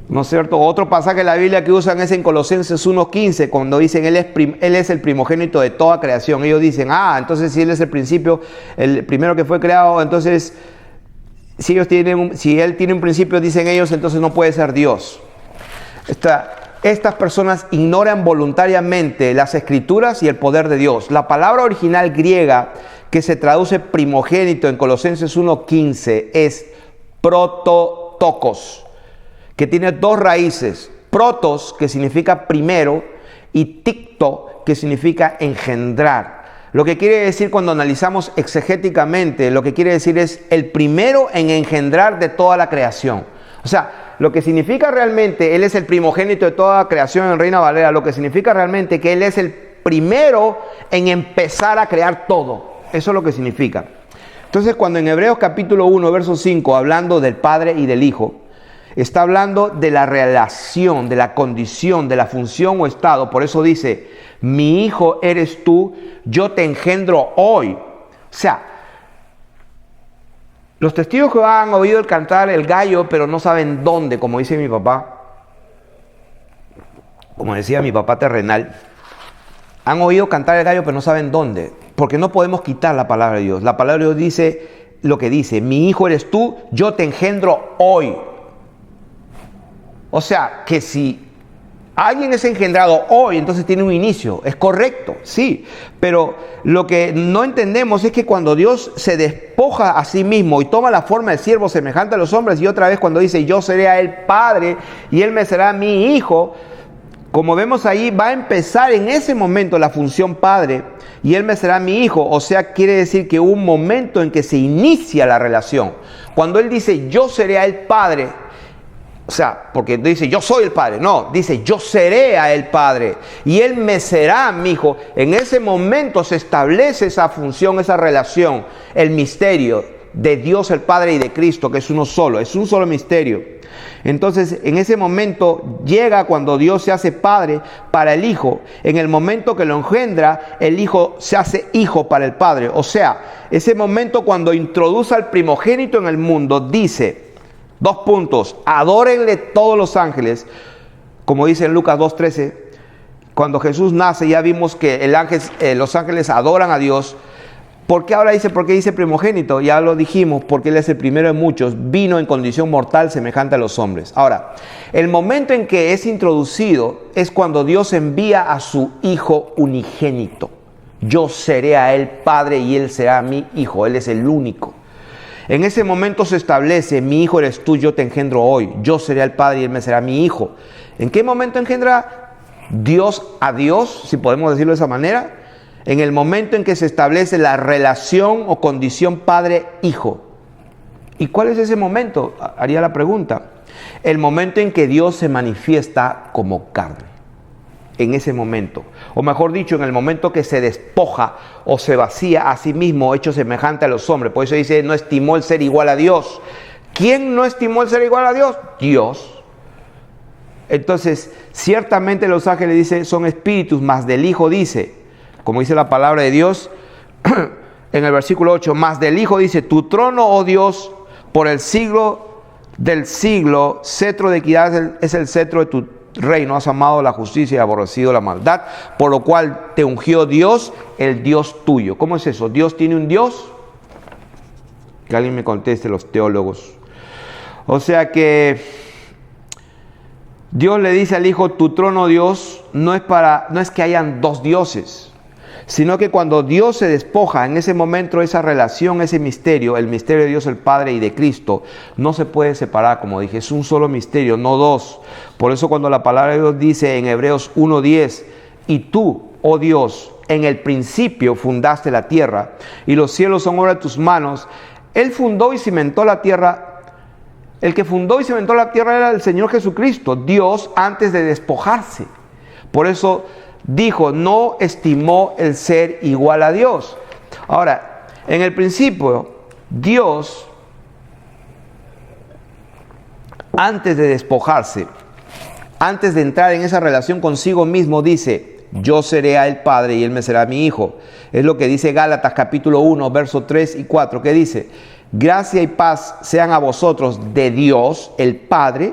¿No es cierto? Otro pasaje de la Biblia que usan es en Colosenses 1:15, cuando dicen Él es el primogénito de toda creación. Ellos dicen, entonces si Él es el principio, el primero que fue creado, entonces si Él tiene un principio, dicen ellos, entonces no puede ser Dios. Estas personas ignoran voluntariamente las Escrituras y el poder de Dios. La palabra original griega que se traduce primogénito en Colosenses 1:15 es prototokos, que tiene dos raíces: protos, que significa primero, y ticto, que significa engendrar. Lo que quiere decir, cuando analizamos exegéticamente, lo que quiere decir es el primero en engendrar de toda la creación. O sea, lo que significa realmente, Él es el primogénito de toda creación en Reina Valera, lo que significa realmente que Él es el primero en empezar a crear todo. Eso es lo que significa. Entonces, cuando en Hebreos capítulo 1, verso 5, hablando del Padre y del Hijo, está hablando de la relación, de la condición, de la función o estado. Por eso dice, mi hijo eres tú, yo te engendro hoy. O sea, los testigos que han oído el cantar el gallo, pero no saben dónde, como dice mi papá, como decía mi papá terrenal, han oído cantar el gallo, pero no saben dónde, porque no podemos quitar la palabra de Dios. La palabra de Dios dice lo que dice, mi hijo eres tú, yo te engendro hoy. O sea, que si alguien es engendrado hoy, entonces tiene un inicio. Es correcto, sí. Pero lo que no entendemos es que cuando Dios se despoja a sí mismo y toma la forma de siervo semejante a los hombres, y otra vez cuando dice, yo seré a él padre y él me será mi hijo, como vemos ahí, va a empezar en ese momento la función padre y él me será mi hijo. O sea, quiere decir que hubo un momento en que se inicia la relación. Cuando él dice, yo seré a él padre, o sea, porque dice, yo soy el Padre. No, dice, yo seré a él Padre. Y él me será mi hijo. En ese momento se establece esa función, esa relación, el misterio de Dios el Padre y de Cristo, que es uno solo. Es un solo misterio. Entonces, en ese momento llega cuando Dios se hace Padre para el Hijo. En el momento que lo engendra, el Hijo se hace Hijo para el Padre. O sea, ese momento cuando introduce al primogénito en el mundo, dice... 2 puntos, adórenle todos los ángeles, como dice en Lucas 2:13, cuando Jesús nace ya vimos que los ángeles adoran a Dios. ¿Por qué ahora dice, por qué dice primogénito? Ya lo dijimos, porque Él es el primero de muchos, vino en condición mortal semejante a los hombres. Ahora, el momento en que es introducido es cuando Dios envía a su Hijo unigénito. Yo seré a Él Padre y Él será mi Hijo, Él es el único. En ese momento se establece, mi hijo eres tú, yo te engendro hoy. Yo seré el Padre y él me será mi hijo. ¿En qué momento engendra Dios a Dios, si podemos decirlo de esa manera? En el momento en que se establece la relación o condición padre-hijo. ¿Y cuál es ese momento? Haría la pregunta. El momento en que Dios se manifiesta como carne. en ese momento. O mejor dicho, en el momento que se despoja o se vacía a sí mismo, hecho semejante a los hombres. Por eso dice, no estimó el ser igual a Dios. ¿Quién no estimó el ser igual a Dios? Dios. Entonces, ciertamente los ángeles dice, son espíritus, mas del Hijo dice, como dice la palabra de Dios, en el versículo 8, mas del Hijo dice, tu trono, oh Dios, por el siglo del siglo, cetro de equidad es el cetro de tu reino, has amado la justicia y aborrecido la maldad, por lo cual te ungió Dios, el Dios tuyo. ¿Cómo es eso? ¿Dios tiene un Dios? Que alguien me conteste, los teólogos. O sea que Dios le dice al Hijo, tu trono, Dios, no es que hayan dos dioses, sino que cuando Dios se despoja, en ese momento esa relación, ese misterio, el misterio de Dios el Padre y de Cristo, no se puede separar, como dije, es un solo misterio, no dos. Por eso cuando la palabra de Dios dice en Hebreos 1:10, y tú, oh Dios, en el principio fundaste la tierra, y los cielos son obra de tus manos, Él fundó y cimentó la tierra. El que fundó y cimentó la tierra era el Señor Jesucristo, Dios, antes de despojarse. Por eso dijo, no estimó el ser igual a Dios. Ahora, en el principio, Dios, antes de despojarse, antes de entrar en esa relación consigo mismo, dice, yo seré a él padre y él me será mi hijo. Es lo que dice Gálatas capítulo 1, versos 3 y 4, que dice, gracia y paz sean a vosotros de Dios, el Padre,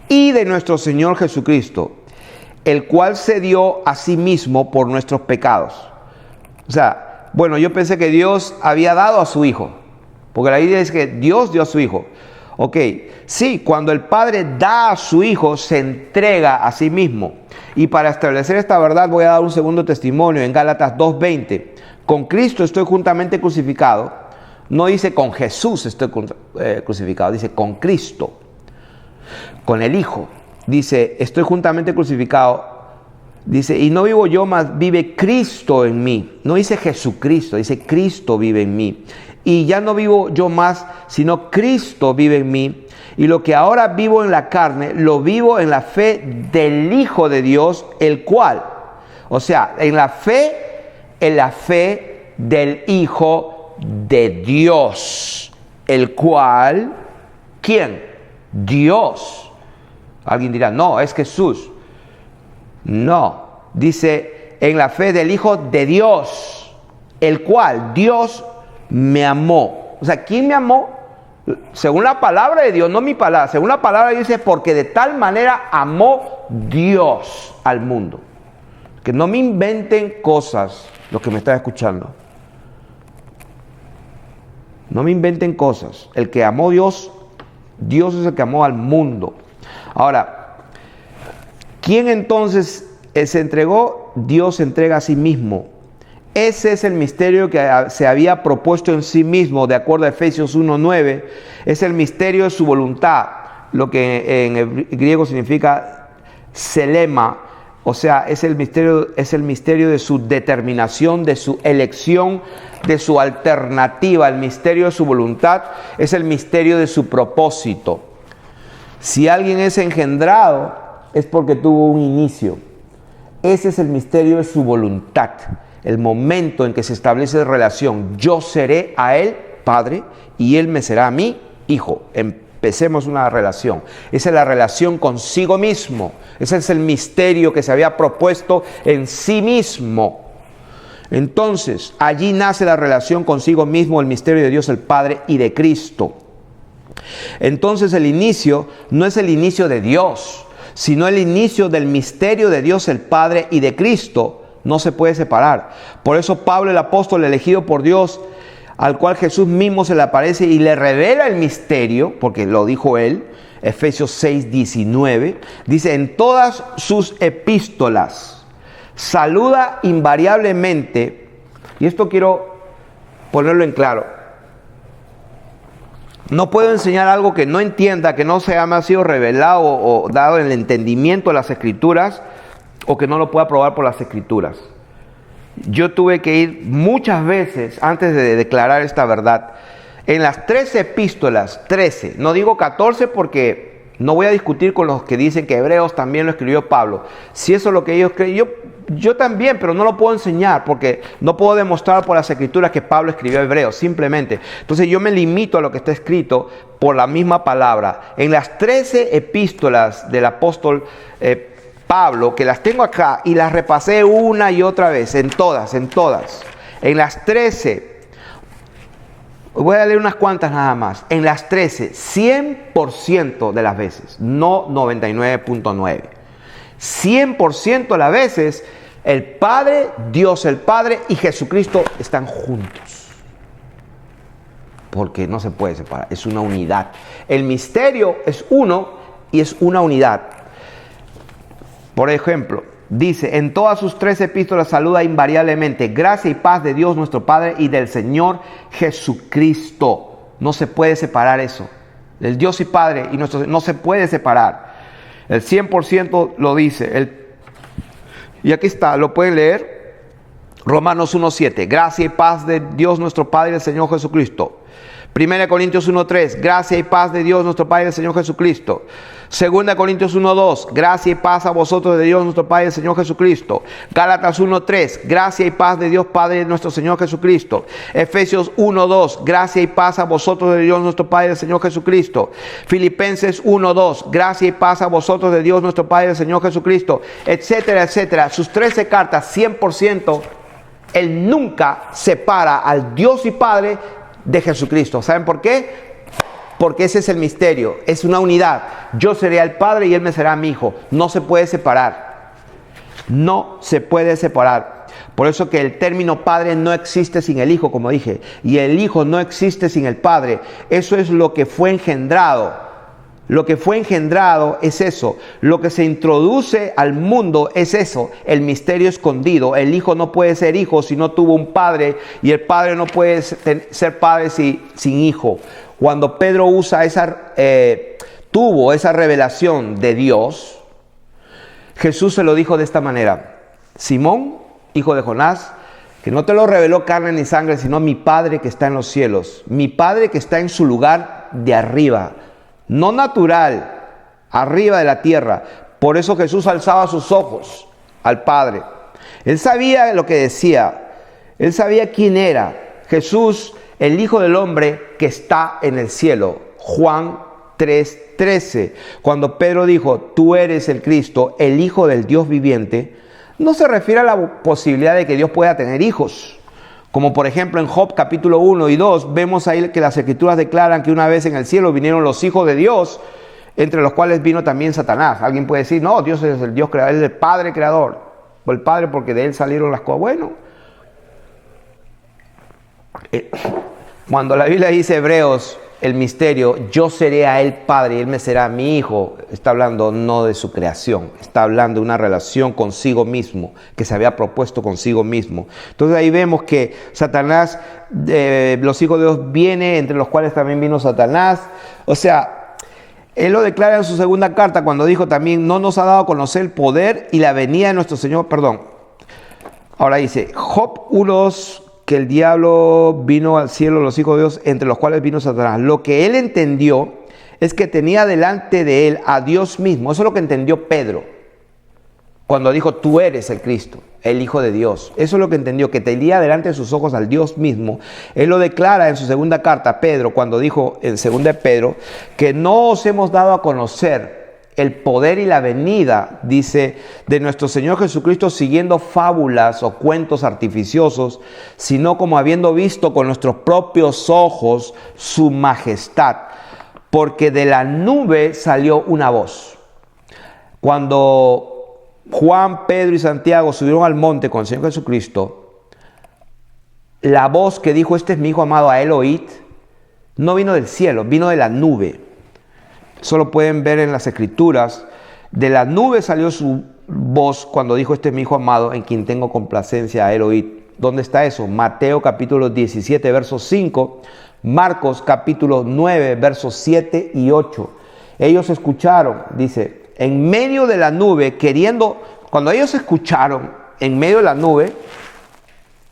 y de nuestro Señor Jesucristo, el cual se dio a sí mismo por nuestros pecados. O sea, bueno, yo pensé que Dios había dado a su Hijo, porque la Biblia dice que Dios dio a su Hijo. Ok, sí, cuando el Padre da a su Hijo, se entrega a sí mismo. Y para establecer esta verdad voy a dar un segundo testimonio en Gálatas 2:20. Con Cristo estoy juntamente crucificado. No dice con Jesús estoy crucificado, dice con Cristo, con el Hijo. Dice, estoy juntamente crucificado. Dice, y no vivo yo, mas vive Cristo en mí. No dice Jesucristo, dice Cristo vive en mí. Y ya no vivo yo más, sino Cristo vive en mí. Y lo que ahora vivo en la carne, lo vivo en la fe del Hijo de Dios, el cual, o sea, en la fe del Hijo de Dios, el cual, ¿quién? Dios. Alguien dirá, no, es Jesús. No, dice, en la fe del Hijo de Dios, el cual Dios me amó. O sea, ¿quién me amó? Según la palabra de Dios, no mi palabra, según la palabra de Dios dice, porque de tal manera amó Dios al mundo. Que no me inventen cosas, los que me están escuchando. No me inventen cosas. El que amó Dios, Dios es el que amó al mundo. Ahora, ¿quién entonces se entregó? Dios se entrega a sí mismo. Ese es el misterio que se había propuesto en sí mismo, de acuerdo a Efesios 1:9. Es el misterio de su voluntad, lo que en el griego significa selema. O sea, es el misterio de su determinación, de su elección, de su alternativa. El misterio de su voluntad es el misterio de su propósito. Si alguien es engendrado, es porque tuvo un inicio. Ese es el misterio de su voluntad. El momento en que se establece relación. Yo seré a él padre y él me será a mí hijo. Empecemos una relación. Esa es la relación consigo mismo. Ese es el misterio que se había propuesto en sí mismo. Entonces, allí nace la relación consigo mismo, el misterio de Dios el Padre y de Cristo. Entonces el inicio no es el inicio de Dios, sino el inicio del misterio de Dios el Padre y de Cristo. No se puede separar. Por eso Pablo, el apóstol elegido por Dios, al cual Jesús mismo se le aparece y le revela el misterio, porque lo dijo él, Efesios 6:19, dice, en todas sus epístolas saluda invariablemente, y esto quiero ponerlo en claro, no puedo enseñar algo que no entienda, que no se me ha sido revelado o dado en el entendimiento de las Escrituras, o que no lo pueda probar por las Escrituras. Yo tuve que ir muchas veces antes de declarar esta verdad. En las 13 epístolas, 13, no digo 14 porque No voy a discutir con los que dicen que Hebreos también lo escribió Pablo. Si eso es lo que ellos creen, yo también, pero no lo puedo enseñar porque no puedo demostrar por las escrituras que Pablo escribió Hebreos, simplemente. Entonces yo me limito a lo que está escrito por la misma palabra. En las 13 epístolas del apóstol Pablo, que las tengo acá y las repasé una y otra vez, en todas. En las 13, voy a leer unas cuantas nada más. En las 13, 100% de las veces, no 99.9. 100% de las veces, el Padre, Dios el Padre y Jesucristo están juntos. Porque no se puede separar, es una unidad. El misterio es uno y es una unidad. Por ejemplo, dice, en todas sus 3 epístolas saluda invariablemente, gracia y paz de Dios nuestro Padre y del Señor Jesucristo. No se puede separar eso. El Dios y Padre y nuestro no se puede separar. El 100% lo dice. Y aquí está, lo pueden leer. Romanos 1:7. Gracia y paz de Dios nuestro Padre y del Señor Jesucristo. 1 Corintios 1:3. Gracia y paz de Dios nuestro Padre y del Señor Jesucristo. 2 Corintios 1:2. Gracia y paz a vosotros de Dios nuestro Padre y del Señor Jesucristo. Gálatas 1:3. Gracia y paz de Dios Padre de nuestro Señor Jesucristo. Efesios 1:2. Gracia y paz a vosotros de Dios nuestro Padre y del Señor Jesucristo. Filipenses 1:2. Gracia y paz a vosotros de Dios nuestro Padre y del Señor Jesucristo. Etcétera, etcétera. Sus 13 cartas, 100%. Él nunca separa al Dios y Padre de Jesucristo. ¿Saben por qué? Porque ese es el misterio, es una unidad. Yo seré el Padre y Él me será mi Hijo. No se puede separar. No se puede separar. Por eso que el término Padre no existe sin el Hijo, como dije. Y el Hijo no existe sin el Padre. Eso es lo que fue engendrado. Lo que fue engendrado es eso. Lo que se introduce al mundo es eso. El misterio escondido. El Hijo no puede ser Hijo si no tuvo un Padre. Y el Padre no puede ser Padre sin Hijo. Cuando Pedro tuvo esa revelación de Dios, Jesús se lo dijo de esta manera: Simón, hijo de Jonás, que no te lo reveló carne ni sangre, sino mi Padre que está en los cielos. Mi Padre que está en su lugar de arriba. No natural, arriba de la tierra. Por eso Jesús alzaba sus ojos al Padre. Él sabía lo que decía. Él sabía quién era. Jesús, el Hijo del Hombre que está en el cielo. Juan 3:13. Cuando Pedro dijo, tú eres el Cristo, el Hijo del Dios viviente, no se refiere a la posibilidad de que Dios pueda tener hijos. Como por ejemplo en Job capítulo 1 y 2, vemos ahí que las escrituras declaran que una vez en el cielo vinieron los hijos de Dios, entre los cuales vino también Satanás. Alguien puede decir, no, Dios es el Dios creador, es el Padre creador. O el Padre porque de Él salieron las cosas. Bueno, cuando la Biblia dice Hebreos, el misterio, yo seré a Él Padre y Él me será mi Hijo, está hablando no de su creación, está hablando de una relación consigo mismo, que se había propuesto consigo mismo. Entonces ahí vemos que Satanás, los hijos de Dios viene, entre los cuales también vino Satanás. O sea, Él lo declara en su segunda carta cuando dijo también, no nos ha dado a conocer el poder y la venida de nuestro Señor, Ahora dice, Job 1:2, que el diablo vino al cielo, los hijos de Dios, entre los cuales vino Satanás. Lo que él entendió es que tenía delante de él a Dios mismo. Eso es lo que entendió Pedro cuando dijo, tú eres el Cristo, el Hijo de Dios. Eso es lo que entendió, que tenía delante de sus ojos al Dios mismo. Él lo declara en su segunda carta, Pedro, cuando dijo en segunda de Pedro, que no os hemos dado a conocer el poder y la venida, dice, de nuestro Señor Jesucristo siguiendo fábulas o cuentos artificiosos, sino como habiendo visto con nuestros propios ojos su majestad. Porque de la nube salió una voz. Cuando Juan, Pedro y Santiago subieron al monte con el Señor Jesucristo, la voz que dijo, este es mi Hijo amado, a él oíd, no vino del cielo, vino de la nube. Eso lo pueden ver en las escrituras. De la nube salió su voz cuando dijo, este es mi Hijo amado, en quien tengo complacencia, a él oíd. ¿Dónde está eso? Mateo capítulo 17, verso 5. Marcos capítulo 9, versos 7 y 8. Ellos escucharon, dice, en medio de la nube, cuando ellos escucharon en medio de la nube,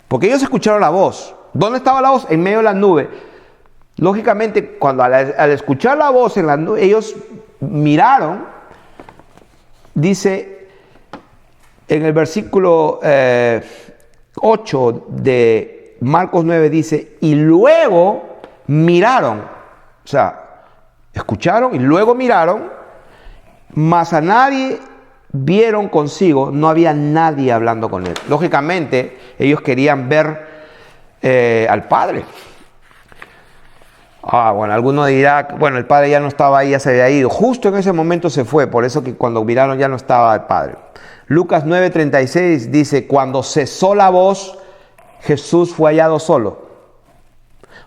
porque ellos escucharon la voz. ¿Dónde estaba la voz? En medio de la nube. Lógicamente, cuando al escuchar la voz en la nube, ellos miraron, dice en el versículo 8 de Marcos 9, dice, y luego miraron, o sea, escucharon y luego miraron, mas a nadie vieron consigo, no había nadie hablando con él. Lógicamente, ellos querían ver al Padre. Bueno, alguno dirá, bueno, el Padre ya no estaba ahí, ya se había ido. Justo en ese momento se fue, por eso que cuando miraron ya no estaba el Padre. Lucas 9:36 dice, cuando cesó la voz, Jesús fue hallado solo.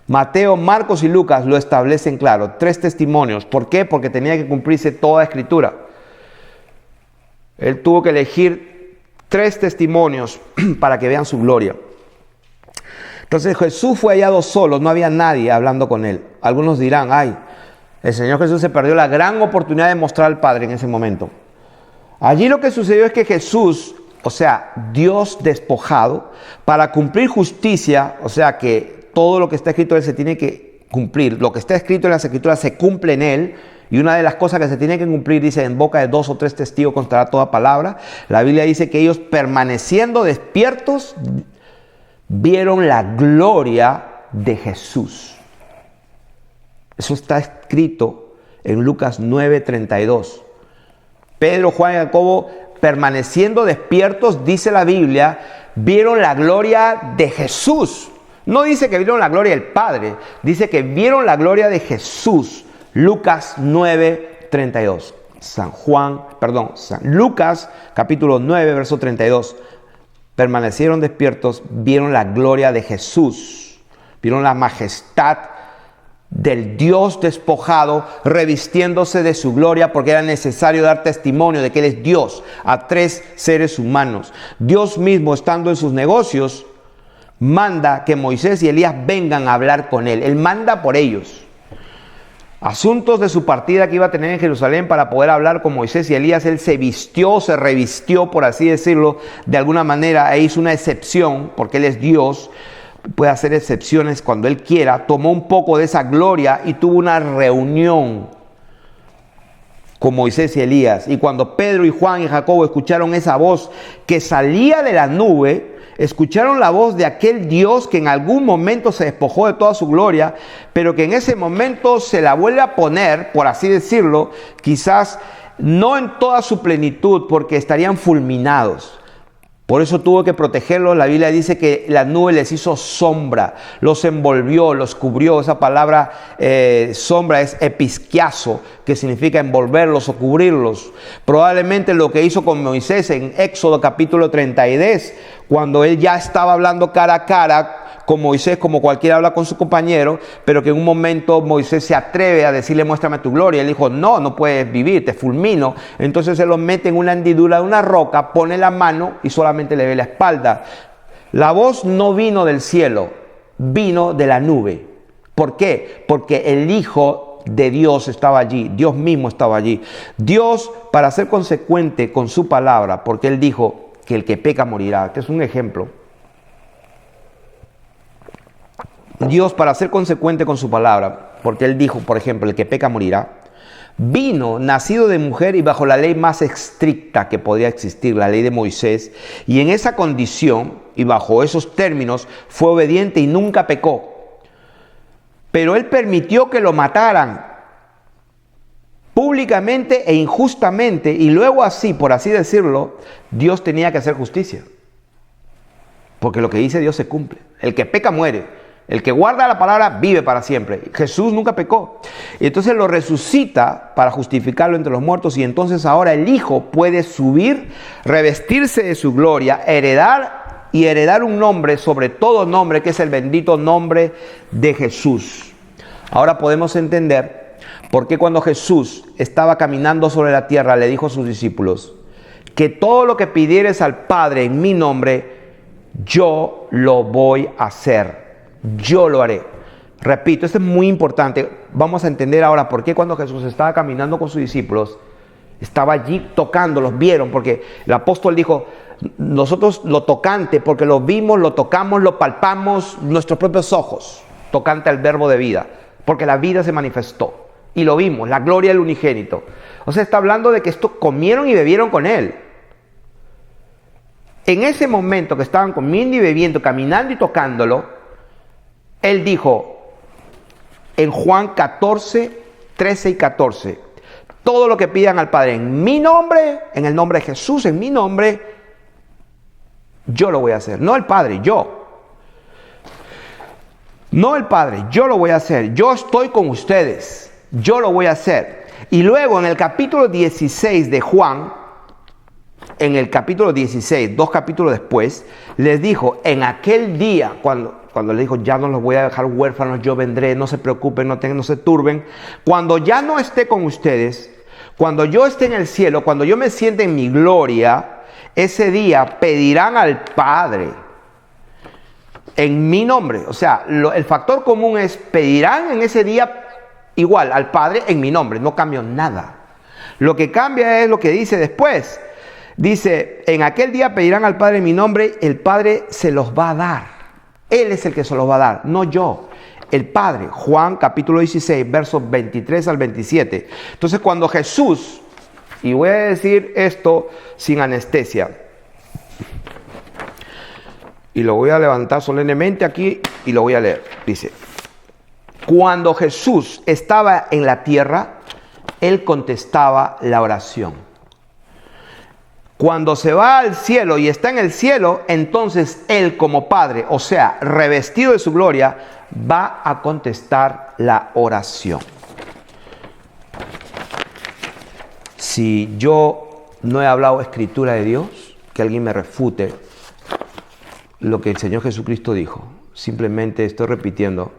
Mateo, Marcos y Lucas lo establecen claro, 3 testimonios. ¿Por qué? Porque tenía que cumplirse toda escritura. Él tuvo que elegir 3 testimonios para que vean su gloria. Entonces Jesús fue hallado solo, no había nadie hablando con él. Algunos dirán, ay, el Señor Jesús se perdió la gran oportunidad de mostrar al Padre en ese momento. Allí lo que sucedió es que Jesús, o sea, Dios despojado, para cumplir justicia, o sea que todo lo que está escrito en él se tiene que cumplir. Lo que está escrito en las Escrituras se cumple en él. Y una de las cosas que se tiene que cumplir, dice, en boca de 2 o 3 testigos constará toda palabra. La Biblia dice que ellos, permaneciendo despiertos, vieron la gloria de Jesús. Eso está escrito en Lucas 9:32. Pedro, Juan y Jacobo, permaneciendo despiertos, dice la Biblia, vieron la gloria de Jesús. No dice que vieron la gloria del Padre, dice que vieron la gloria de Jesús. Lucas 9:32. San Lucas capítulo 9, verso 32. Permanecieron despiertos, vieron la gloria de Jesús, vieron la majestad del Dios despojado, revistiéndose de su gloria, porque era necesario dar testimonio de que Él es Dios a 3 seres humanos. Dios mismo, estando en sus negocios, manda que Moisés y Elías vengan a hablar con Él. Él manda por ellos. Asuntos de su partida que iba a tener en Jerusalén para poder hablar con Moisés y Elías, él se revistió, por así decirlo, de alguna manera, e hizo una excepción, porque él es Dios, puede hacer excepciones cuando él quiera, tomó un poco de esa gloria y tuvo una reunión con Moisés y Elías. Y cuando Pedro y Juan y Jacobo escucharon esa voz que salía de la nube, escucharon la voz de aquel Dios que en algún momento se despojó de toda su gloria, pero que en ese momento se la vuelve a poner, por así decirlo, quizás no en toda su plenitud, porque estarían fulminados. Por eso tuvo que protegerlos. La Biblia dice que la nube les hizo sombra, los envolvió, los cubrió. Esa palabra sombra es episquiazo, que significa envolverlos o cubrirlos. Probablemente lo que hizo con Moisés en Éxodo capítulo 32, cuando él ya estaba hablando cara a cara con Moisés, como cualquiera habla con su compañero, pero que en un momento Moisés se atreve a decirle, muéstrame tu gloria. Él dijo, no puedes vivir, te fulmino. Entonces se lo mete en una hendidura de una roca, pone la mano y solamente le ve la espalda. La voz no vino del cielo, vino de la nube. ¿Por qué? Porque el Hijo de Dios estaba allí, Dios mismo estaba allí. Dios, para ser consecuente con su palabra, porque Él dijo que el que peca morirá. Este es un ejemplo. Dios, para ser consecuente con su palabra, porque Él dijo, por ejemplo, el que peca morirá, vino nacido de mujer y bajo la ley más estricta que podía existir, la ley de Moisés, y en esa condición y bajo esos términos fue obediente y nunca pecó. Pero Él permitió que lo mataran públicamente e injustamente, y luego así, por así decirlo, Dios tenía que hacer justicia. Porque lo que dice Dios se cumple. El que peca muere. El que guarda la palabra vive para siempre. Jesús nunca pecó. Y entonces lo resucita para justificarlo entre los muertos. Y entonces ahora el Hijo puede subir, revestirse de su gloria, heredar un nombre sobre todo nombre, que es el bendito nombre de Jesús. Ahora podemos entender por qué cuando Jesús estaba caminando sobre la tierra le dijo a sus discípulos que todo lo que pidieres al Padre en mi nombre, yo lo voy a hacer. Yo lo haré. Repito, esto es muy importante. Vamos a entender ahora por qué cuando Jesús estaba caminando con sus discípulos, estaba allí tocando, los vieron, porque el apóstol dijo, nosotros lo tocante, porque lo vimos, lo tocamos, lo palpamos, nuestros propios ojos, tocante al verbo de vida, porque la vida se manifestó. y lo vimos, la gloria del unigénito. O sea, está hablando de que esto comieron y bebieron con Él. En ese momento que estaban comiendo y bebiendo, caminando y tocándolo, Él dijo en Juan 14, 13 y 14, todo lo que pidan al Padre en mi nombre, en el nombre de Jesús, en mi nombre, yo lo voy a hacer. No el Padre, yo. No el Padre, yo lo voy a hacer. Yo estoy con ustedes. Yo lo voy a hacer. Y luego en el capítulo 16 de Juan, en el capítulo 16, 2 capítulos después, les dijo, en aquel día, cuando les dijo, ya no los voy a dejar huérfanos, yo vendré, no se preocupen, no se turben. Cuando ya no esté con ustedes, cuando yo esté en el cielo, cuando yo me siente en mi gloria, ese día pedirán al Padre en mi nombre. O sea, el factor común es pedirán en ese día igual al Padre en mi nombre. No cambió nada. Lo que cambia es lo que dice después. Dice, en aquel día pedirán al Padre en mi nombre, el Padre se los va a dar. Él es el que se los va a dar, no yo. El Padre, Juan capítulo 16, versos 23 al 27. Entonces cuando Jesús, y voy a decir esto sin anestesia, y lo voy a levantar solemnemente aquí y lo voy a leer. Dice, cuando Jesús estaba en la tierra, Él contestaba la oración. Cuando se va al cielo y está en el cielo, entonces Él como Padre, o sea, revestido de su gloria, va a contestar la oración. Si yo no he hablado escritura de Dios, que alguien me refute lo que el Señor Jesucristo dijo. Simplemente estoy repitiendo.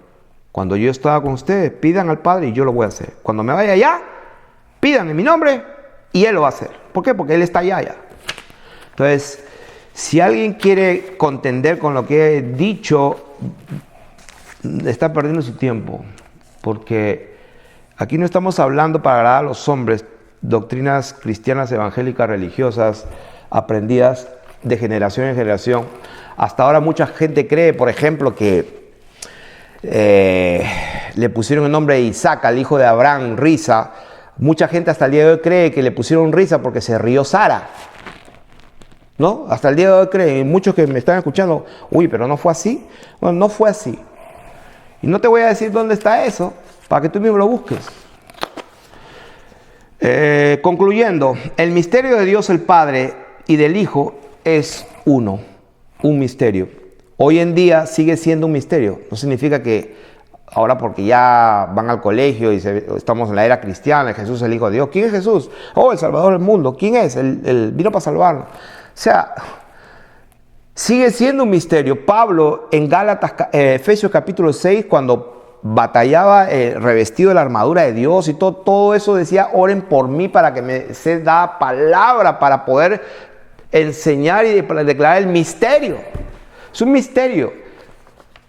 Cuando yo estaba con ustedes, pidan al Padre y yo lo voy a hacer. Cuando me vaya allá, pidan en mi nombre y Él lo va a hacer. ¿Por qué? Porque Él está allá. Entonces, si alguien quiere contender con lo que he dicho, está perdiendo su tiempo. Porque aquí no estamos hablando para agradar a los hombres, doctrinas cristianas, evangélicas, religiosas, aprendidas de generación en generación. Hasta ahora mucha gente cree, por ejemplo, que le pusieron el nombre de Isaac al hijo de Abraham, risa. Mucha gente hasta el día de hoy cree que le pusieron risa porque se rió Sara. ¿No? Hasta el día de hoy creen, muchos que me están escuchando, uy, pero no fue así. Bueno, no fue así. Y no te voy a decir dónde está eso, para que tú mismo lo busques. Concluyendo, el misterio de Dios el Padre y del Hijo es uno, un misterio. Hoy en día sigue siendo un misterio. No significa que ahora porque ya van al colegio y estamos en la era cristiana, Jesús es el Hijo de Dios. ¿Quién es Jesús? Oh, el Salvador del mundo. ¿Quién es? Él vino para salvarnos. O sea, sigue siendo un misterio. Pablo en Efesios capítulo 6, cuando batallaba revestido de la armadura de Dios y todo eso decía, oren por mí para que me se da palabra para poder enseñar y declarar el misterio. Es un misterio.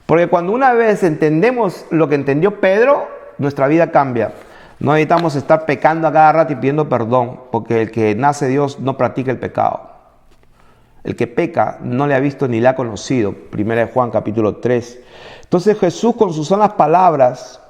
Porque cuando una vez entendemos lo que entendió Pedro, nuestra vida cambia. No necesitamos estar pecando a cada rato y pidiendo perdón, porque el que nace de Dios no practica el pecado. El que peca no le ha visto ni le ha conocido. 1 Juan capítulo 3. Entonces Jesús con sus sanas palabras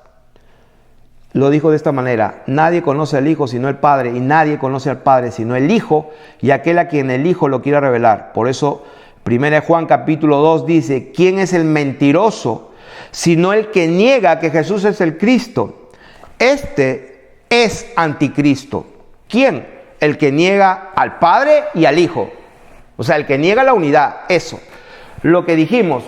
lo dijo de esta manera: nadie conoce al Hijo sino el Padre, y nadie conoce al Padre sino el Hijo y aquel a quien el Hijo lo quiera revelar. Por eso 1 Juan capítulo 2 dice: ¿quién es el mentiroso sino el que niega que Jesús es el Cristo? Este es anticristo. ¿Quién? El que niega al Padre y al Hijo. O sea, el que niega la unidad, eso. Lo que dijimos,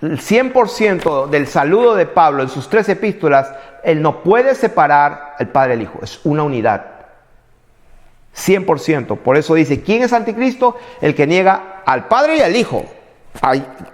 el 100% del saludo de Pablo en sus 3 epístolas, él no puede separar al Padre y al Hijo, es una unidad. 100%. Por eso dice, ¿quién es anticristo? El que niega al Padre y al Hijo.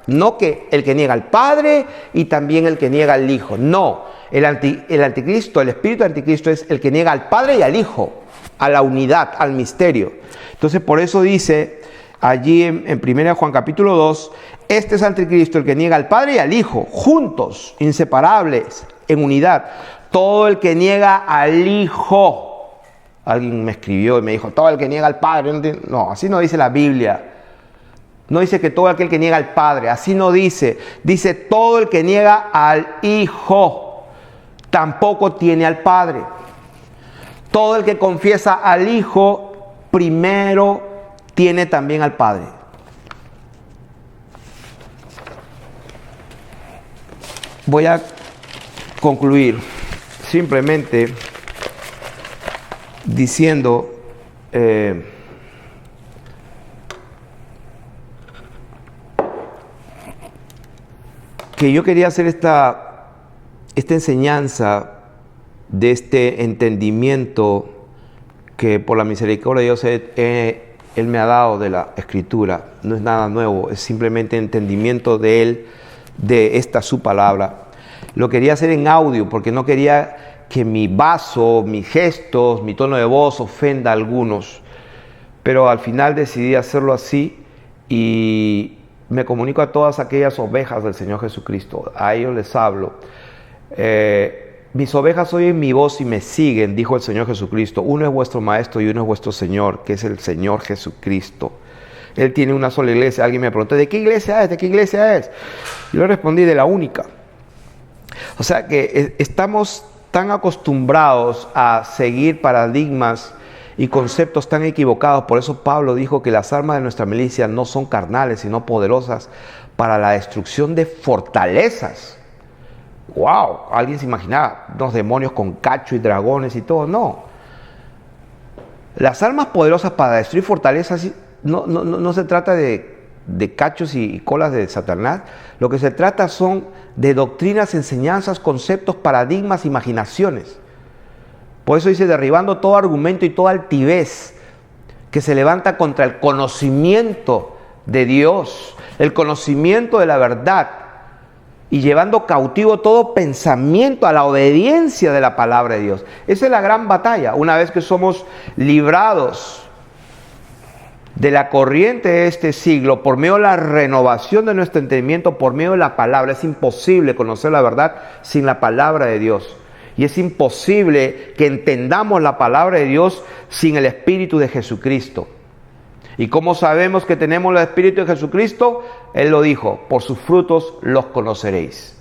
No que el que niega al Padre y también el que niega al Hijo. No, el anticristo, el espíritu anticristo es el que niega al Padre y al Hijo, a la unidad, al misterio. Entonces por eso dice allí en 1 Juan capítulo 2, este es anticristo, el que niega al Padre y al Hijo, juntos, inseparables, en unidad. Todo el que niega al Hijo. Alguien me escribió y me dijo, todo el que niega al Padre. No, así no dice la Biblia. No dice que todo aquel que niega al Padre, así no dice. Dice todo el que niega al Hijo, tampoco tiene al Padre. Todo el que confiesa al Hijo, primero tiene también al Padre. Voy a concluir simplemente diciendo que yo quería hacer esta enseñanza de este entendimiento que por la misericordia de Dios Él me ha dado de la Escritura. No es nada nuevo, es simplemente entendimiento de Él, de esta su palabra. Lo quería hacer en audio porque no quería que mi vaso, mis gestos, mi tono de voz ofenda a algunos. Pero al final decidí hacerlo así y me comunico a todas aquellas ovejas del Señor Jesucristo. A ellos les hablo. Mis ovejas oyen mi voz y me siguen, dijo el Señor Jesucristo. Uno es vuestro maestro y uno es vuestro Señor, que es el Señor Jesucristo. Él tiene una sola iglesia. Alguien me preguntó, ¿de qué iglesia es? ¿De qué iglesia es? Yo le respondí, de la única. O sea que estamos tan acostumbrados a seguir paradigmas y conceptos tan equivocados. Por eso Pablo dijo que las armas de nuestra milicia no son carnales, sino poderosas para la destrucción de fortalezas. ¡Wow! Alguien se imaginaba unos demonios con cacho y dragones y todo. No. Las armas poderosas para destruir fortalezas no se trata de cachos y colas de Satanás. Lo que se trata son de doctrinas, enseñanzas, conceptos, paradigmas, imaginaciones. Por eso dice, derribando todo argumento y toda altivez que se levanta contra el conocimiento de Dios, el conocimiento de la verdad, y llevando cautivo todo pensamiento a la obediencia de la palabra de Dios. Esa es la gran batalla. Una vez que somos librados de la corriente de este siglo, por medio de la renovación de nuestro entendimiento, por medio de la palabra, es imposible conocer la verdad sin la palabra de Dios. Y es imposible que entendamos la palabra de Dios sin el Espíritu de Jesucristo. ¿Y cómo sabemos que tenemos el Espíritu de Jesucristo? Él lo dijo, por sus frutos los conoceréis.